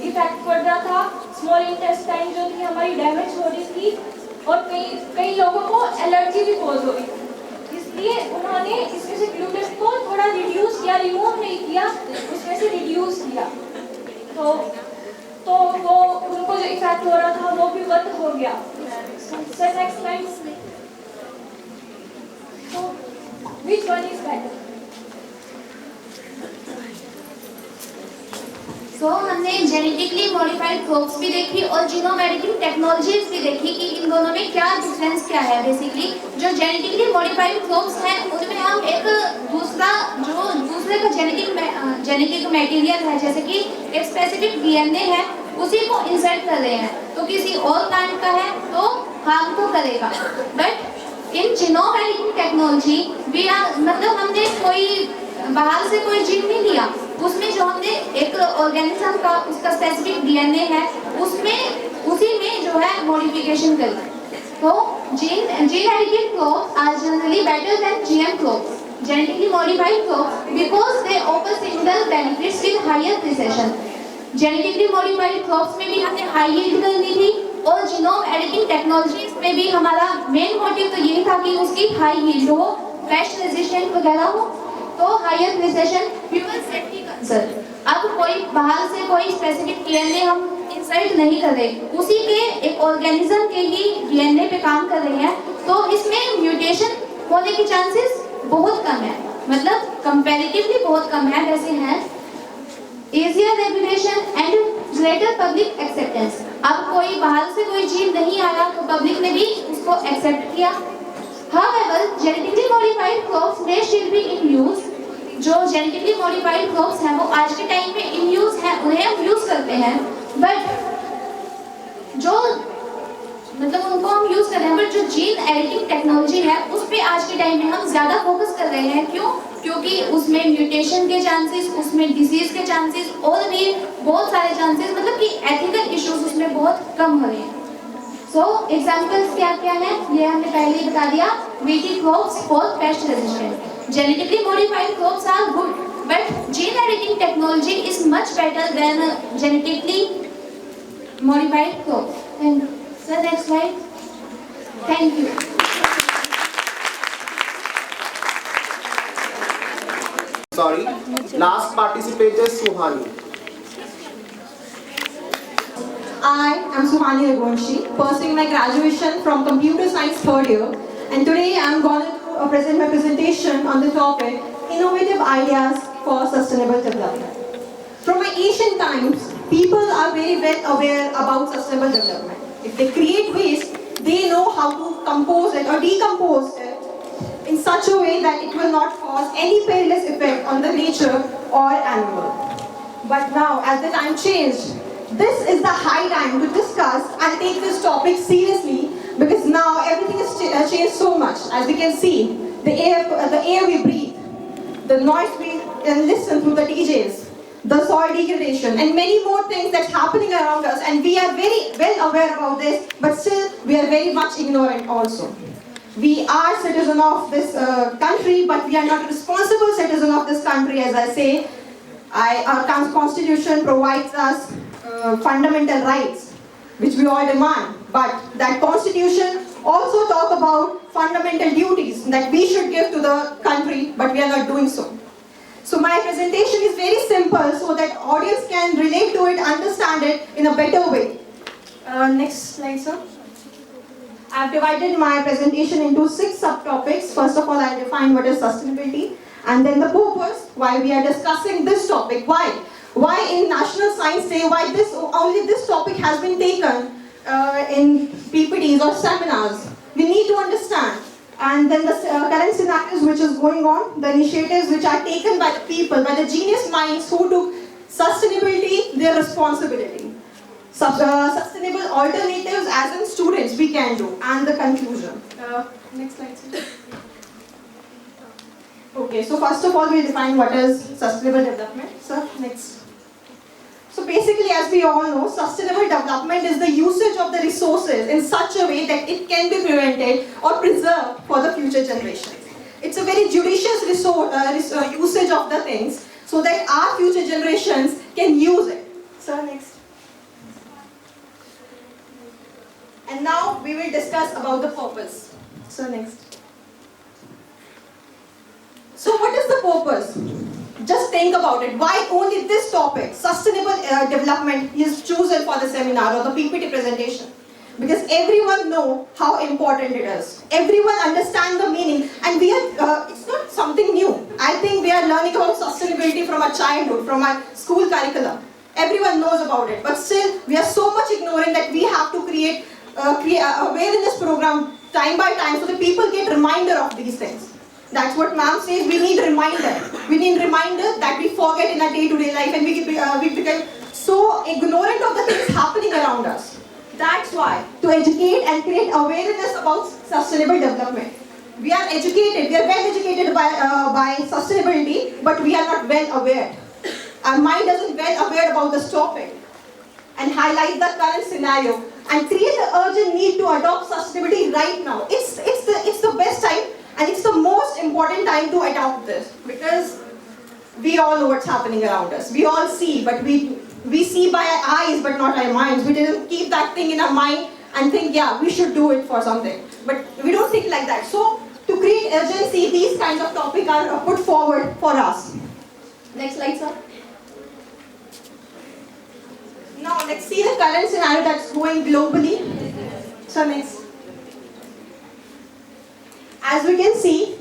इफेक्ट पड़ रहा था, स्मॉल इंटेस्टाइन जो थी हमारी डैमेज हो रही थी, और कई लोगों को एलर्जी भी कॉज हो रही थी। इसलिए उन्होंने इसमें से ग्लूटेन को थोड़ा रिड्यूस किया, रिमूव नहीं किया, उसमें से रिड्यूस किया, तो वो उनको जो इफेक्ट हो रहा था वो भी बंद हो गया। Sir next slide. तो व्हिच वन इज बेटर? तो हमने जेनेटिकली मॉडिफाइड क्रॉप्स भी देखी और जीनोम एडिटिंग टेक्नोलॉजीज भी देखी कि इन दोनों में क्या डिफरेंस क्या है। बेसिकली जो जेनेटिकली मॉडिफाइड क्रॉप्स हैं उनमें हम एक दूसरे का जेनेटिक मटेरियल है, जैसे कि एक स्पेसिफिक डीएनए है, उसी को इंसर्ट कर रहे हैं, तो किसी और प्लांट का है तो हार्म को करेगा। But in genome editing technology मतलब हमने कोई बाहर से कोई जीन नहीं लिया, उसमें जो हमने एक ऑर्गेनिज्म का उसका स्पेसिफिक डीएनए है उसी में जो है मॉडिफिकेशन करी। तो gene edited crops are generally better than GM crops, genetically modified crops, because they offer similar benefits with higher precision. Genetically modified crops में भी हमने हाई यील्ड करनी थी, और जीनोम एडिटिंग टेक्नोलॉजीज में भी हमारा मेन मोटिव तो यही था कि उसकी हाई यील्ड हो, पेस्ट रेजिस्टेंट वगैरह हो, तो higher precision, fuel safety concern. अब कोई बाहर से कोई स्पेसिफिक डीएनए हम इंसर्ट नहीं कर रहे, उसी के एक ऑर्गेनिज्म के ही डीएनए पे काम कर रहे हैं, तो इसमें म्यूटेशन होने के चांसेस बहुत कम है, मतलब कंपैरेटिवली बहुत कम है। वैसे हैं easier regulation and greater public acceptance। अब कोई बाहर से कोई जीन नहीं आया तो पब्लिक ने भी उसको एक्सेप्ट किया। However, genetically modified crops may still be in use। जो genetically modified crops हैं वो आज के टाइम में in use हैं, उन्हें हम यूज करते हैं, बट जो मतलब उनको हम यूज कर रहे हैं, बट जो जीन एडिटिंग टेक्नोलॉजी है उस पे आज के टाइम में हम ज्यादा फोकस कर रहे हैं। क्यों? क्योंकि उसमें म्यूटेशन के चांसेस, उसमें डिजीज के चांसेस और भी बहुत सारे चांसेस, मतलब कि एथिकल इश्यूज उसमें बहुत कम हो रहे हैं। सो एग्जांपल्स क्या क्या है ये हमने पहले ही बता दिया। BT crops for pest resistant. Genetically modified crops are good, but gene editing technology is much better than genetically modified crops. Sir, next slide. Thank you. Sorry. Last participator Suhani. I am Suhani Raghuvanshi, pursuing my graduation from Computer Science 3rd year, and today I am going to present my presentation on the topic Innovative Ideas for Sustainable Development. From my ancient times, people are very well aware about sustainable development. If they create waste, they know how to compose it or decompose it in such a way that it will not cause any perilous effect on the nature or animal. But now, as the time changed, this is the high time to discuss and take this topic seriously, because now everything has changed so much. As we can see, the air we breathe, the noise we listen through the DJs, the soil degradation, and many more things that's happening around us, and we are very well aware about this, but still we are very much ignorant also. We are citizens of this country, but we are not responsible citizens of this country. As I say, our constitution provides us fundamental rights which we all demand, but that constitution also talk about fundamental duties that we should give to the country, but we are not doing so. So my presentation is very simple so that audience can relate to it, understand it in a better way. Next slide, sir. I have divided my presentation into 6 subtopics. First of all, I define what is sustainability. And then the purpose, why we are discussing this topic, why in National Science Day, why only this topic has been taken in PPTs or seminars. We need to understand. And then the current scenarios which is going on, the initiatives which are taken by the people, by the genius minds who took sustainability their responsibility. Sustainable alternatives as in students we can do, and the conclusion. Next slide, please. Okay, so first of all we'll define what is sustainable development. So next. So basically, as we all know, sustainable development is the usage of the resources in such a way that it can be prevented or preserved for the future generations. It's a very judicious usage of the things so that our future generations can use it. So next. And now we will discuss about the purpose. So next. So what is the purpose? Just think about it. Why only this topic, sustainable development, is chosen for the seminar or the PPT presentation? Because everyone knows how important it is. Everyone understands the meaning, and it's not something new. I think we are learning about sustainability from our childhood, from our school curriculum. Everyone knows about it, but still we are so much ignoring that we have to create awareness program time by time so that people get reminder of these things. That's what ma'am says, we need reminder. We need reminder that we forget in our day-to-day life, and we become so ignorant of the things happening around us. That's why, to educate and create awareness about sustainable development. We are educated, we are well educated by sustainability, but we are not well aware. Our mind isn't well aware about this topic. And highlight the current scenario and create the urgent need to adopt sustainability right now. It's the best time, and it's the most important time to adopt this, because we all know what's happening around us. We all see, but we see by our eyes but not our minds. We didn't keep that thing in our mind and think, yeah, we should do it for something. But we don't think like that. So to create urgency, these kinds of topics are put forward for us. Next slide, sir. Now let's see the current scenario that's going globally. So next. As we can see,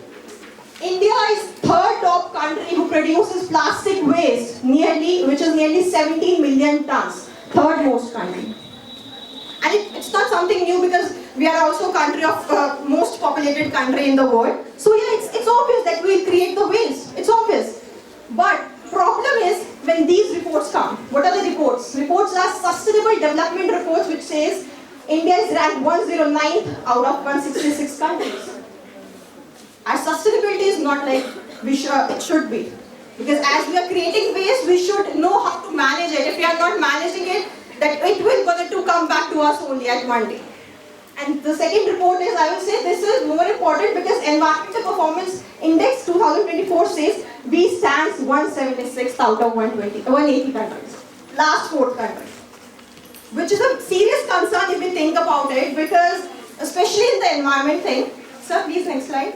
India is third top country who produces plastic waste, which is nearly 17 million tons. Third most country. And it's not something new, because we are also country of most populated country in the world. So yeah, it's obvious that we create the waste. It's obvious. But problem is when these reports come. What are the reports? Reports are sustainable development reports, which says India is ranked 109th out of 166 countries. Our sustainability is not like it should be. Because as we are creating waste, we should know how to manage it. If we are not managing it, that it will going to come back to us only at one day. And the second report is, I will say this is more important, because Environmental Performance Index 2024 says we stand 176th out of 180 countries. Last fourth country. Which is a serious concern if we think about it, because especially in the environment thing. Sir, please next slide.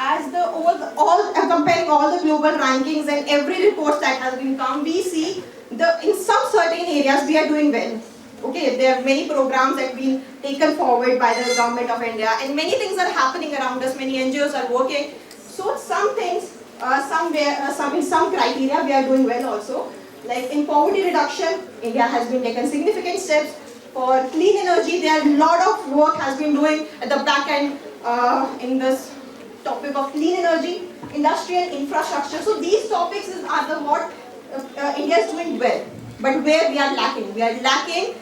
As comparing all the global rankings and every report that has been come, we see in some certain areas we are doing well. Okay, there are many programs that have been taken forward by the government of India, and many things are happening around us. Many NGOs are working. So some things, in some criteria we are doing well also. Like in poverty reduction, India has been taken significant steps. For clean energy, there are a lot of work has been doing at the back end in this topic of clean energy, industrial infrastructure. So these topics are what India is doing well. But where we are lacking? We are lacking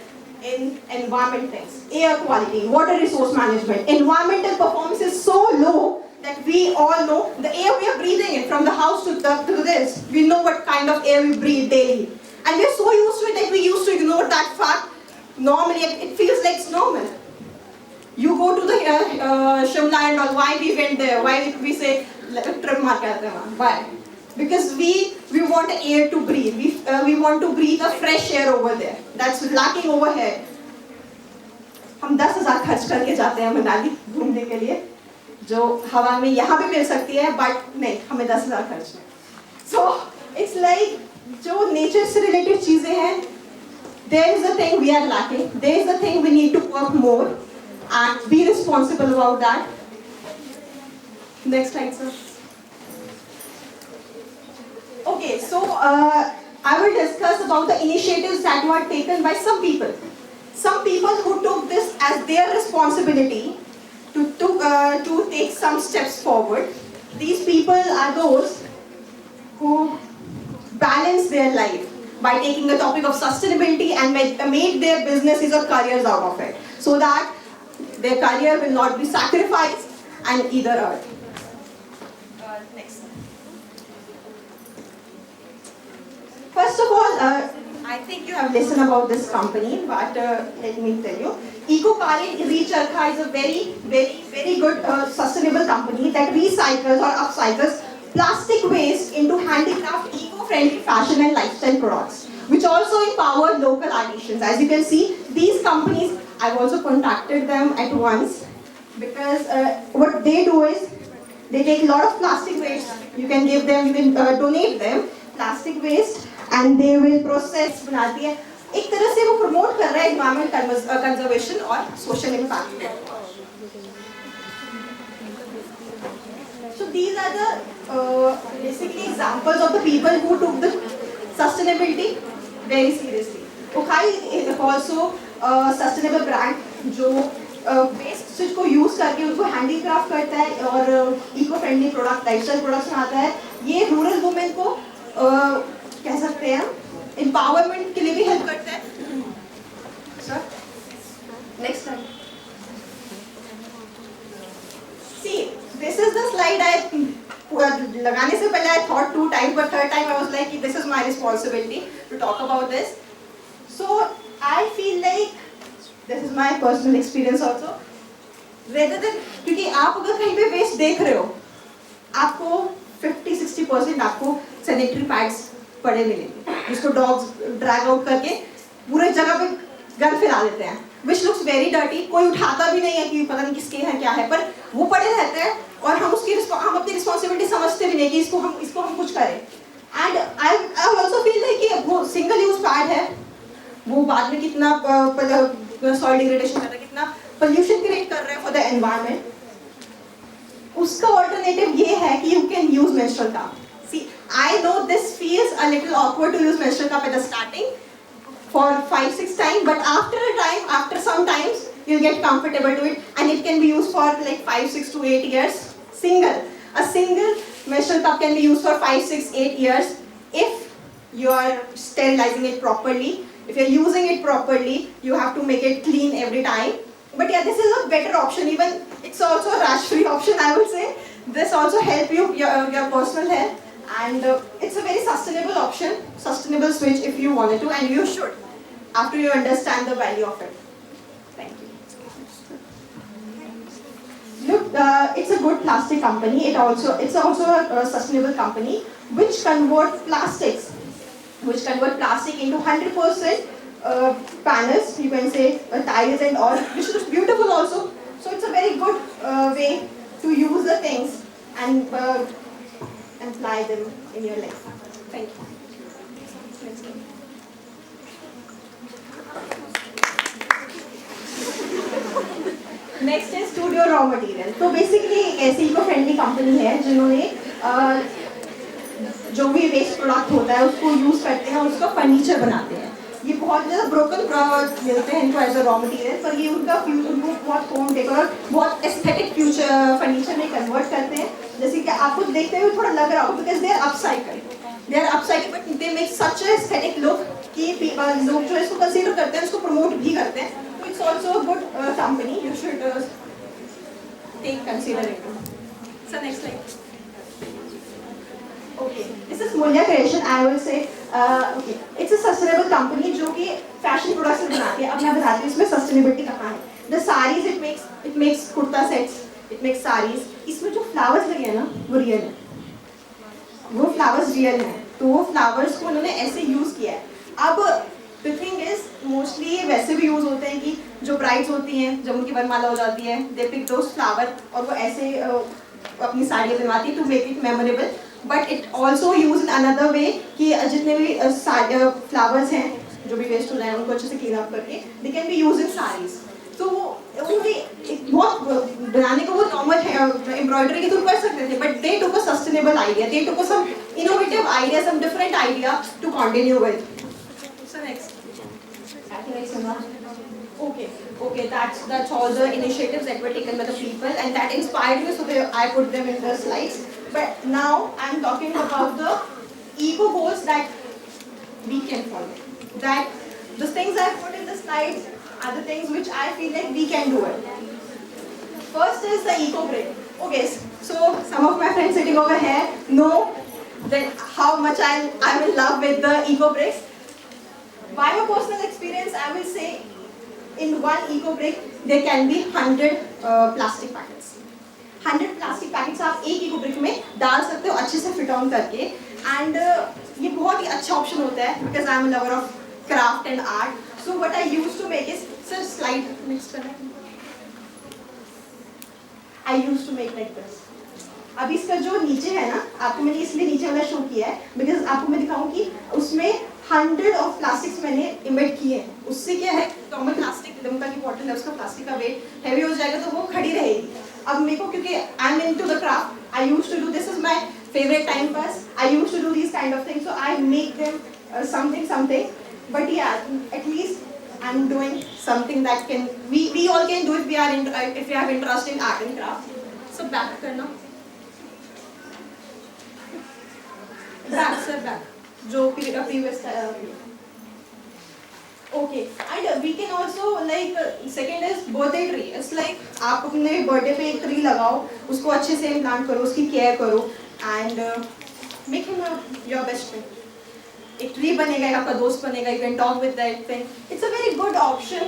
in environment things, air quality, water resource management. Environmental performance is so low that we all know the air we are breathing in, from the house to this. We know what kind of air we breathe daily. And we are so used to it that we used to ignore that fact. Normally, it feels like it's normal. You go to the Shimla and all, why we went there? Why we say, trip mar karte hain? Why? Because we want the air to breathe. We want to breathe a fresh air over there. That's lacking over here. हम 10,000 खर्च करके जाते हैं मनाली घूमने के लिए, जो हवा में यहाँ भी मिल सकती है, but नहीं, हमें 10,000 खर्च है. So it's like जो nature से related चीजें हैं, there is a thing we are lacking. There is a thing we need to work more and be responsible about that. Next slide, sir. Okay, so I will discuss about the initiatives that were taken by some people. Some people who took this as their responsibility to take some steps forward. These people are those who balance their life by taking the topic of sustainability and made their businesses or careers out of it, so that their career will not be sacrificed and either earned. Next. First of all, I think you have listened about this company, but let me tell you. EcoKarin Recharkha is a very good sustainable company that recycles or upcycles plastic waste into handicraft, eco-friendly fashion and lifestyle products, which also empower local artisans. As you can see, these companies, I've also contacted them at once, because what they do is, they take a lot of plastic waste, you can give them, you can donate them plastic waste, and they will process, बनाती है, एक तरह से वो promote कर रहा है environment conservation और social impact. So these are the basically examples of the people who took the sustainability very seriously. Okai is also a sustainable brand जो वेस्ट को यूज करके उसको हैंडीक्राफ्ट करता है और eco friendly product, lifestyle products बनाता है. ये रूरल वुमेन को कह सकते हैं एम्पावरमेंट के लिए भी हेल्प करता है. Sir next slide. See this is the slide I लगाने से पहले I thought 2 times, but third time I was like this is my responsibility to talk about this. So I feel like this is my personal experience also. Rather than, क्योंकि आप अगर कहीं पे waste देख रहे हो, आपको 50-60% आपको सैनिटरी पैड्स पड़े मिलेंगे, जिसको डॉग्स ड्रैग आउट करके पूरे जगह पे गंद फैला देते हैं, which looks very dirty. कोई उठाता भी नहीं है कि पता नहीं किसके हैं क्या है, पर वो पड़े रहते हैं और हम अपनी रिस्पॉन्सिबिलिटी समझते भी नहीं कि इसको हम कुछ करें. And I also feel like कि वो सिंगल यूज पैड है, वो बाद में कितना सॉइल डिग्रेडेशन कर रहा है, कितना पोल्यूशन क्रिएट कर रहे हैं फॉर द एनवायरनमेंट. उसका ऑल्टरनेटिव ये है कि you can use menstrual cup. See I know this feels a little awkward to use menstrual cup at the starting for 5-6 times, but after some times you'll get comfortable to it, and it can be used for like 5-6 to 8 years. A single menstrual cup can be used for 5-6-8 years if you are sterilizing it properly. If you're using it properly, you have to make it clean every time. But yeah, this is a better option. Even it's also a rash-free option, I would say. This also help your personal health. And it's a very sustainable option, sustainable switch if you wanted to, and you should, after you understand the value of it. Thank you. Look, it's a good plastic company. It's also a sustainable company which convert plastic into 100% panels. You can say tiles and all, which looks beautiful also. So it's a very good way to use the things and apply them in your life. Thank you. Next is Studio Raw Material. तो basically एक ऐसी eco friendly company है जिन्होंने जो भी waste product होता है उसको यूज करते हैं और उसका फर्नीचर बनाते हैं. ये बहुत ज़्यादा ब्रोकन मिलते हैं इनको एज अ रॉ मटीरियल, पर ये उनको बहुत होम डेकोर और बहुत एस्थेटिक फ्यूचर फर्नीचर में कन्वर्ट करते हैं. जैसे कि आपको देखते हुए थोड़ा लग रहा हो, because they are upcycle but they make such aesthetic look कि लोग जो इसको कंसीडर करते हैं उसको प्रमोट भी करते हैं. तो it's also a good company, you should take consider it. So next slide. Okay, this is Mulya Creation. I will say, okay, it's a sustainable company जो कि fashion products बनाती है. अब मैं बताती हूँ इसमें sustainability कहाँ है. The sarees it makes kurta sets, it makes sarees. इसमें जो flowers लगे हैं ना, वो real है. वो flowers real हैं. तो वो flowers को उन्होंने ऐसे use किया है. अब the thing is, mostly ये वैसे भी use होते हैं कि जो brides होती हैं, जब उनकी वरमाला हो जाती है, they pick those flower और वो ऐसे अपनी साड़ियाँ बनवाती है to make it memorable. But it also used in another way कि जितने भी flowers हैं जो भी waste हो रहे हैं उनको अच्छे से clean up करके they can be used in sarees. तो उन्होंने बहुत बनाने को वो normal है embroidery के थ्रू कर सकते थे, but they took a sustainable idea. They took some innovative idea, some different idea to continue with. So next. Okay, that's all the initiatives that were taken by the people, and that inspired me, so I put them in the slides. But now I'm talking about the eco goals that we can follow. That the things I put in the slides are the things which I feel like we can do it. First is the eco break. Okay, so some of my friends sitting over here know that how much I'm in love with the eco breaks. By my personal experience, I will say in one eco break there can be 100 plastic packets. 100 plastic packets आप एक eco break में डाल सकते हो अच्छे से fit on करके, and ये बहुत ही अच्छा option होता है because I am a lover of craft and art. So what I used to make is, sir slide next करना. I used to make like this. अब इसका जो नीचे है ना, आपको मैंने इसलिए नीचे वाला शो किया है because आपको मैं दिखाऊं कि उसमें 100 ऑफ प्लास्टिक्स मैंने इमिट किए हैं. उससे क्या है, नॉर्मल प्लास्टिक लिम्का की बॉटल है, उसका प्लास्टिक का वेट हैवी हो जाएगा तो वो खड़ी रहेगी. अब मेरे को क्योंकि I am into the craft, I used to do, this is my favourite time pass, I used to do this kind of things, so I make them something. But yeah, at least I'm doing something that can we all can do if we have interest in art and craft. So back करना. Back. जो previous okay, and we can also like second is birthday tree. It's like आप अपने birthday पे एक tree लगाओ, उसको अच्छे से प्लांट करो, उसकी केयर करो, and make him your best friend. एक ट्री बनेगा, आपका दोस्त बनेगा, you can talk with that thing. It's a very good option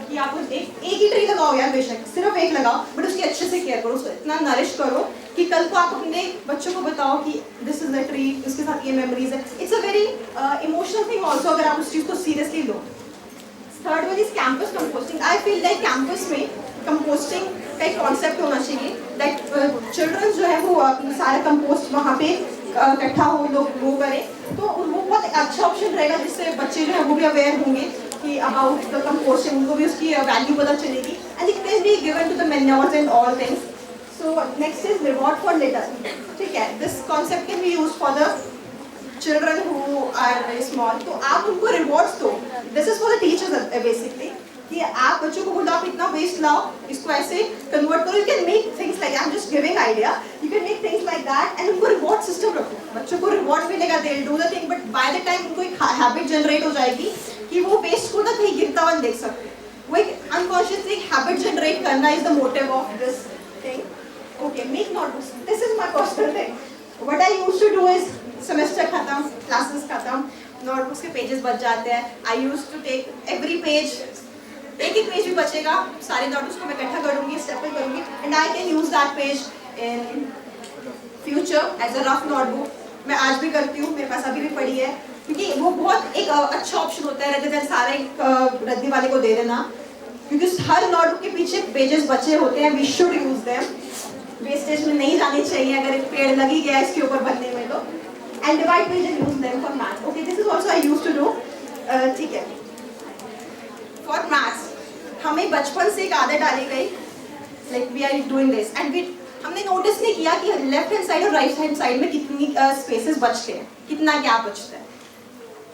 कि आप एक ही ट्री लगाओ यार, बेशक सिर्फ एक लगाओ, बट उसकी अच्छे से केयर करो, उसको इतना नरिश करो कि कल को आप अपने बच्चों को बताओ कि दिस इज द ट्री, इसके साथ ये मेमोरीज है. It's a very emotional thing also अगर आप उस चीज़ को seriously low. Third one is campus composting. I feel like campus में कंपोस्टिंग का एक कॉन्सेप्ट होना चाहिए, दैट चिल्ड्रन जो है वो सारा कंपोस्ट वहाँ पे इकट्ठा हो, लोग वो करें, तो वो बहुत अच्छा ऑप्शन रहेगा, जिससे बच्चे जो है वो भी अवेयर होंगे कि अबाउट द कंपोस्टिंग, उनको भी उसकी वैल्यू पता चलेगी, and it can be given to the manures and all things. So next is reward for litter. ठीक है, this concept can be used for the children who are very small. तो आप उनको rewards दो. This is for the teachers basically. कि आप बच्चों को बोलो आप इतना waste लाओ, इसको ऐसे convert करो. You can make things like, I'm just giving idea. You can make things like that and उनको reward system रखो. बच्चों को reward मिलेगा, they'll do the thing, but by the time उनको एक habit generate हो जाएगी कि वो waste को ना कहीं गिरता हुआ देख सकते. वो एक unconsciously habit generate करना is the motive of this thing. Okay, make notebooks. This is my personal thing. What I used to do is semester खत्म, classes खत्म, notebooks के pages बच जाते हैं. I used to take every page, एक page भी बचेगा, सारे नोटबुक्स को मैं इकट्ठा करूँगी, स्टेपल करूँगी, and I can use that page in future as a rough notebook. मैं आज भी करती हूँ, मेरे पास अभी भी पड़ी है, क्योंकि वो बहुत एक अच्छा ऑप्शन होता है rather than सारे रद्दी वाले को दे देना, क्योंकि हर नोटबुक के पीछे पेजेस बचे होते हैं. We should use them. Wastage में नहीं जाने चाहिए अगर एक पेड़ लग ही गया इसके ऊपर बनने में तो. And divide page and use them for math. Okay, this is also I used to do. ठीक है, फॉर मैथ्स हमें बचपन से एक आदत डाली गई, like we are doing this, and हमने नोटिस नहीं किया कि लेफ्ट हैंड साइड और राइट हैंड साइड में कितनी स्पेसेस बचते हैं, कितना गैप बचता है.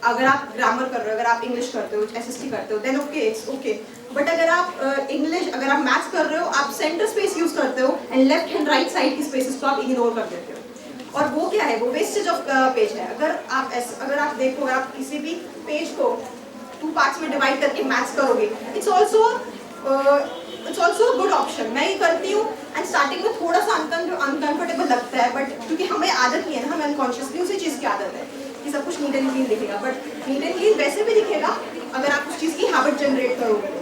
अगर आप ग्रामर कर रहे हो, अगर आप इंग्लिश करते हो, एसएसटी करते हो, then okay, it's okay. But अगर आप इंग्लिश, अगर आप मैथ्स कर रहे हो, आप सेंटर स्पेस यूज करते हो and left hand right side की स्पेसेस को आप इग्नोर कर देते हो. और वो क्या है, वो वेस्टेज ऑफ पेज है. अगर आप देखो, अगर आप किसी भी पेज को 2 पार्ट्स में डिवाइड करके मैथ्स करोगे, इट्स ऑल्सो गुड ऑप्शन. मैं ये करती हूँ एंड स्टार्टिंग में थोड़ा सा अनकंफर्टेबल लगता है, बट क्योंकि हमें आदत नहीं है ना, हमें अनकॉन्शियसली उसी चीज़ की आदत है कि सब कुछ नीट एंड क्लीन दिखेगा. बट नीट एंड क्लीन वैसे भी दिखेगा अगर आप उस चीज़ की हैबिट जनरेट करोगे.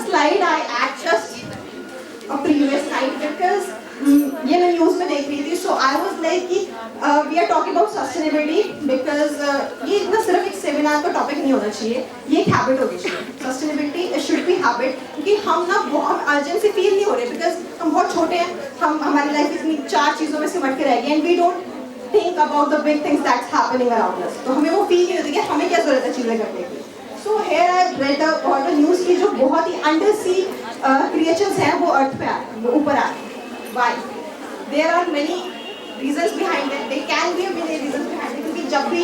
Slide I add just a previous slide because ये मैं न्यूज़ में देख रही थी, so I was like कि we are talking about sustainability because ये इतना सिर्फ एक सेमिनार का टॉपिक नहीं होना चाहिए, ये एक हैबिट होनी चाहिए. Sustainability should be habit, क्योंकि हम ना बहुत अर्जेंसी फील नहीं हो रहे because हम बहुत छोटे हैं, हम हमारी लाइफ इतनी 4 चीज़ों में सिमट के रह गई and we don't think about the big things that's happening around us. तो हमें वो फील नहीं होती कि हमें क्या ज़रूरत है चीज़ें करने की. So here I read about a news कि जो बहुत ही undersea creatures हैं वो अर्थ पे ऊपर आ रहे हैं. Why? There are many reasons behind it. There can be many reasons behind it. क्योंकि जब भी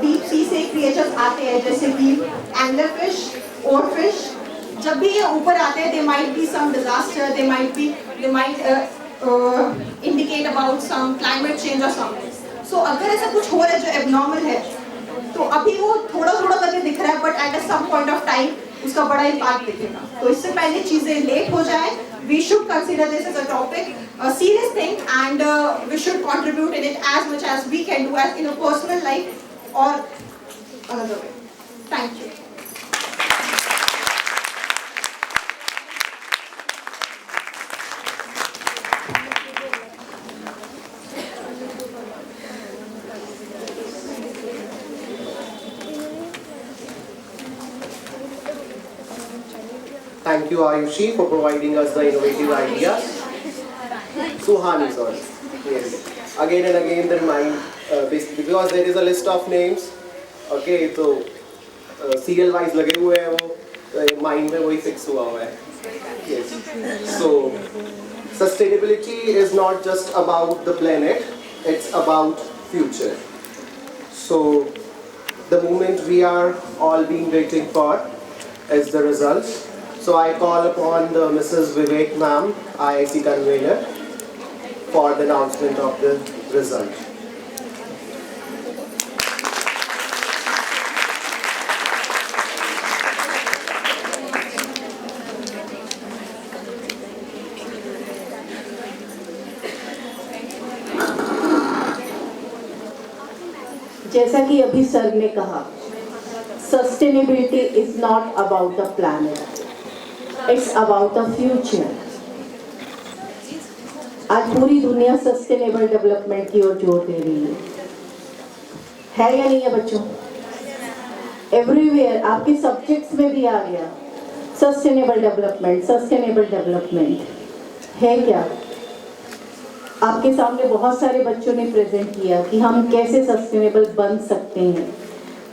deep sea से creatures आते हैं जैसे कि anglerfish, oarfish, जब भी ये ऊपर आते हैं there might be some disaster. They might indicate about some climate change or something. So अगर ऐसा कुछ हो रहा है जो abnormal है तो अभी वो थोड़ा थोड़ा करके दिख रहा है but at some point of time उसका बड़ा impact दिखेगा. तो इससे पहले चीजें लेट हो जाए we should consider this as a topic, a serious thing, and we should contribute in it as much as we can do as in a personal life or another way. Thank you. Thank you, Ayushi, for providing us the innovative ideas. Suhani, sorry. Yes. Again and again, the remind, because there is a list of names. Okay, so serial wise लगे हुए हैं वो mind में वही fix हुआ हुआ है. Yes. So sustainability is not just about the planet; it's about future. So the moment we are all being waiting for is the results. So I call upon the Mrs. Vivek Ma'am, IIT convener, for the announcement of the result. जैसा कि अभी sir ने कहा, sustainability is not about the planet, it's about the future. आज पूरी दुनिया sustainable development की ओर जोर दे रही है या नहीं है बच्चों? एवरीवेयर आपके सब्जेक्ट्स में भी आ गया सस्टेनेबल डेवलपमेंट. सस्टेनेबल डेवलपमेंट है क्या? आपके सामने बहुत सारे बच्चों ने प्रेजेंट किया कि हम कैसे सस्टेनेबल बन सकते हैं,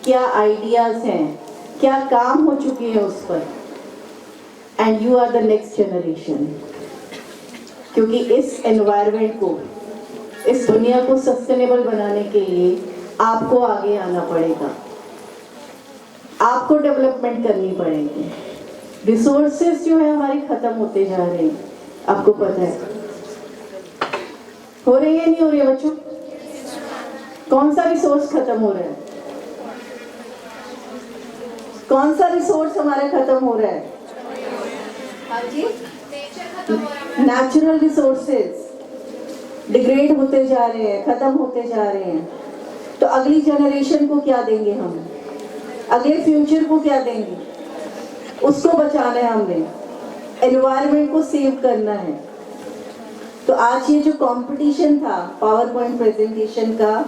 क्या आइडियाज हैं, क्या काम हो चुके हैं उस पर. And you are the next generation, क्योंकि इस एनवायरनमेंट को, इस दुनिया को सस्टेनेबल बनाने के लिए आपको आगे आना पड़ेगा, आपको डेवलपमेंट करनी पड़ेगी. रिसोर्सेज जो है हमारे खत्म होते जा रहे हैं, आपको पता है. हो रही है नहीं हो रही है बच्चों? कौन सा रिसोर्स खत्म हो रहा है? कौन सा रिसोर्स हमारा खत्म हो रहा है? नेचुरल रिसोर्सेज डिग्रेड होते जा रहे हैं, खत्म होते जा रहे हैं. तो अगली जनरेशन को क्या देंगे हम? अगले फ्यूचर को क्या देंगे? उसको बचाना है हमने, एनवायरनमेंट को सेव करना है. तो आज ये जो कंपटीशन था पावर पॉइंट प्रेजेंटेशन का,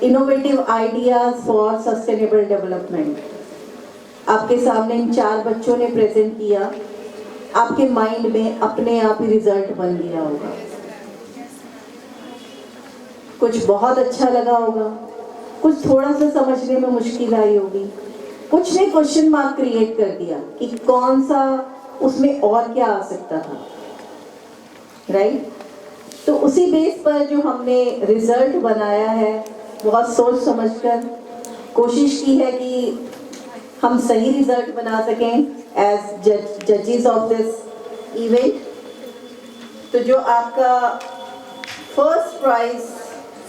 innovative ideas for sustainable development, आपके सामने इन 4 बच्चों ने प्रेजेंट किया. आपके माइंड में अपने आप ही रिजल्ट बन गया होगा. कुछ बहुत अच्छा लगा होगा, कुछ थोड़ा सा समझने में मुश्किल आई होगी, कुछ ने क्वेश्चन मार्क क्रिएट कर दिया कि कौन सा उसमें और क्या आ सकता था. राइट? तो उसी बेस पर जो हमने रिजल्ट बनाया है, बहुत सोच समझकर कोशिश की है कि हम सही रिजल्ट बना सकें एज जजेस ऑफ दिस इवेंट. तो जो आपका फर्स्ट प्राइज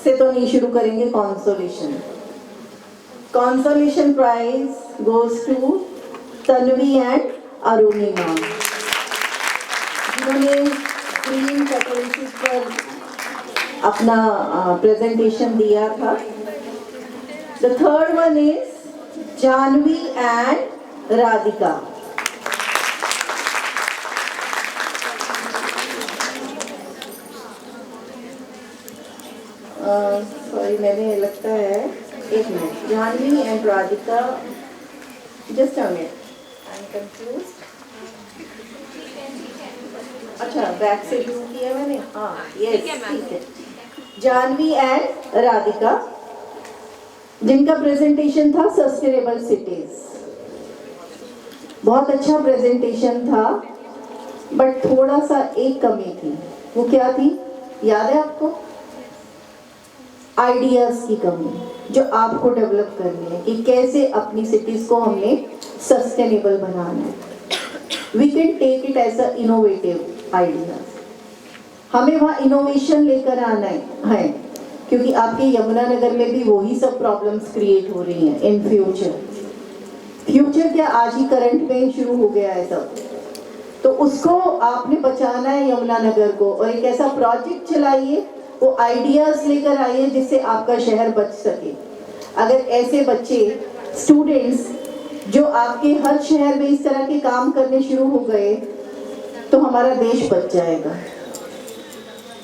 से तो नहीं शुरू करेंगे, consolation prize goes to Tanvi and Arunima, जिन्होंने ग्रीन कैटलिस्ट पर अपना प्रेजेंटेशन दिया था. The third one is Janvi and Radhika. Sorry, मैंने लगता है एक minute, Janvi and Radhika, just a minute, I am confused. अच्छा, बैक से शुरू किया मैंने. हाँ, यस, ठीक है. जानवी एंड राधिका, जिनका प्रेजेंटेशन था सस्टेनेबल सिटीज. बहुत अच्छा प्रेजेंटेशन था, बट थोड़ा सा एक कमी थी। वो क्या थी, याद है आपको? आइडियाज़ की कमी जो आपको डेवलप करनी है कि कैसे अपनी सिटीज़ को हमने सस्टेनेबल बनाना है। We can take it as a innovative ideas. हमें वहाँ इनोवेशन लेकर आना है क्योंकि आपके यमुनानगर में भी वही सब प्रॉब्लम्स क्रिएट हो रही हैं इन फ्यूचर क्या आज ही करंट में शुरू हो गया है सब। तो उसको आपने बचाना है यमुनानगर को, और एक ऐसा प्रोजेक्ट चलाइए, वो आइडियाज लेकर आइए जिससे आपका शहर बच सके। अगर ऐसे बच्चे स्टूडेंट्स जो आपके हर शहर में इस तरह के काम करने शुरू हो गए तो हमारा देश बच जाएगा।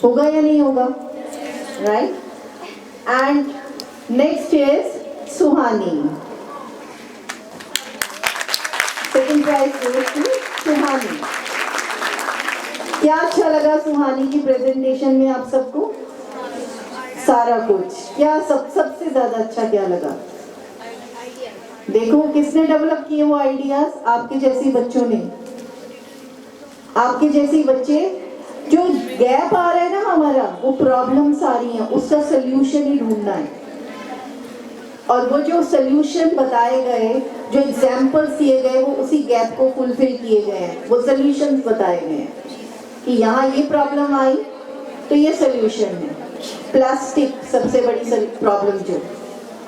होगा या नहीं होगा? Right. And next is Suhani. Second prize goes to Suhani. क्या अच्छा लगा सुहानी की प्रेजेंटेशन में आप सबको? सारा कुछ। क्या सबसे ज्यादा अच्छा क्या लगा? देखो किसने डेवलप किए वो आइडियाज? आपके जैसे बच्चों ने। आपके जैसे बच्चे, जो गैप आ रहा है ना हमारा, वो प्रॉब्लम्स आ रही हैं, उसका सोल्यूशन ही ढूंढना है। और वो जो सोल्यूशन बताए गए, जो एग्जाम्पल्स दिए गए, वो उसी गैप को फुलफिल किए गए हैं। वो सोल्यूशन बताए गए हैं कि यहाँ ये प्रॉब्लम आई तो ये सोल्यूशन है। प्लास्टिक सबसे बड़ी प्रॉब्लम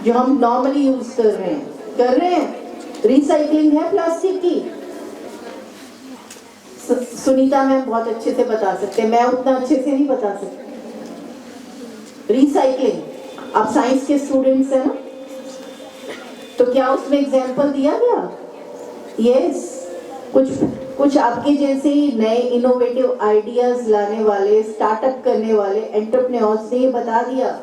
जो हम नॉर्मली यूज कर रहे हैं, रिसाइकलिंग है प्लास्टिक की। सुनीता मैम बहुत अच्छे से बता सकते हैं, मैं उतना अच्छे से नहीं बता सकती। रिसाइकलिंग, आप साइंस के स्टूडेंट्स हैं ना, तो क्या उसमें एग्जाम्पल दिया गया? यस। कुछ आपके जैसे ही नए इनोवेटिव आइडियाज लाने वाले, स्टार्टअप करने वाले एंटरप्रेन्योर्स ने ये बता दिया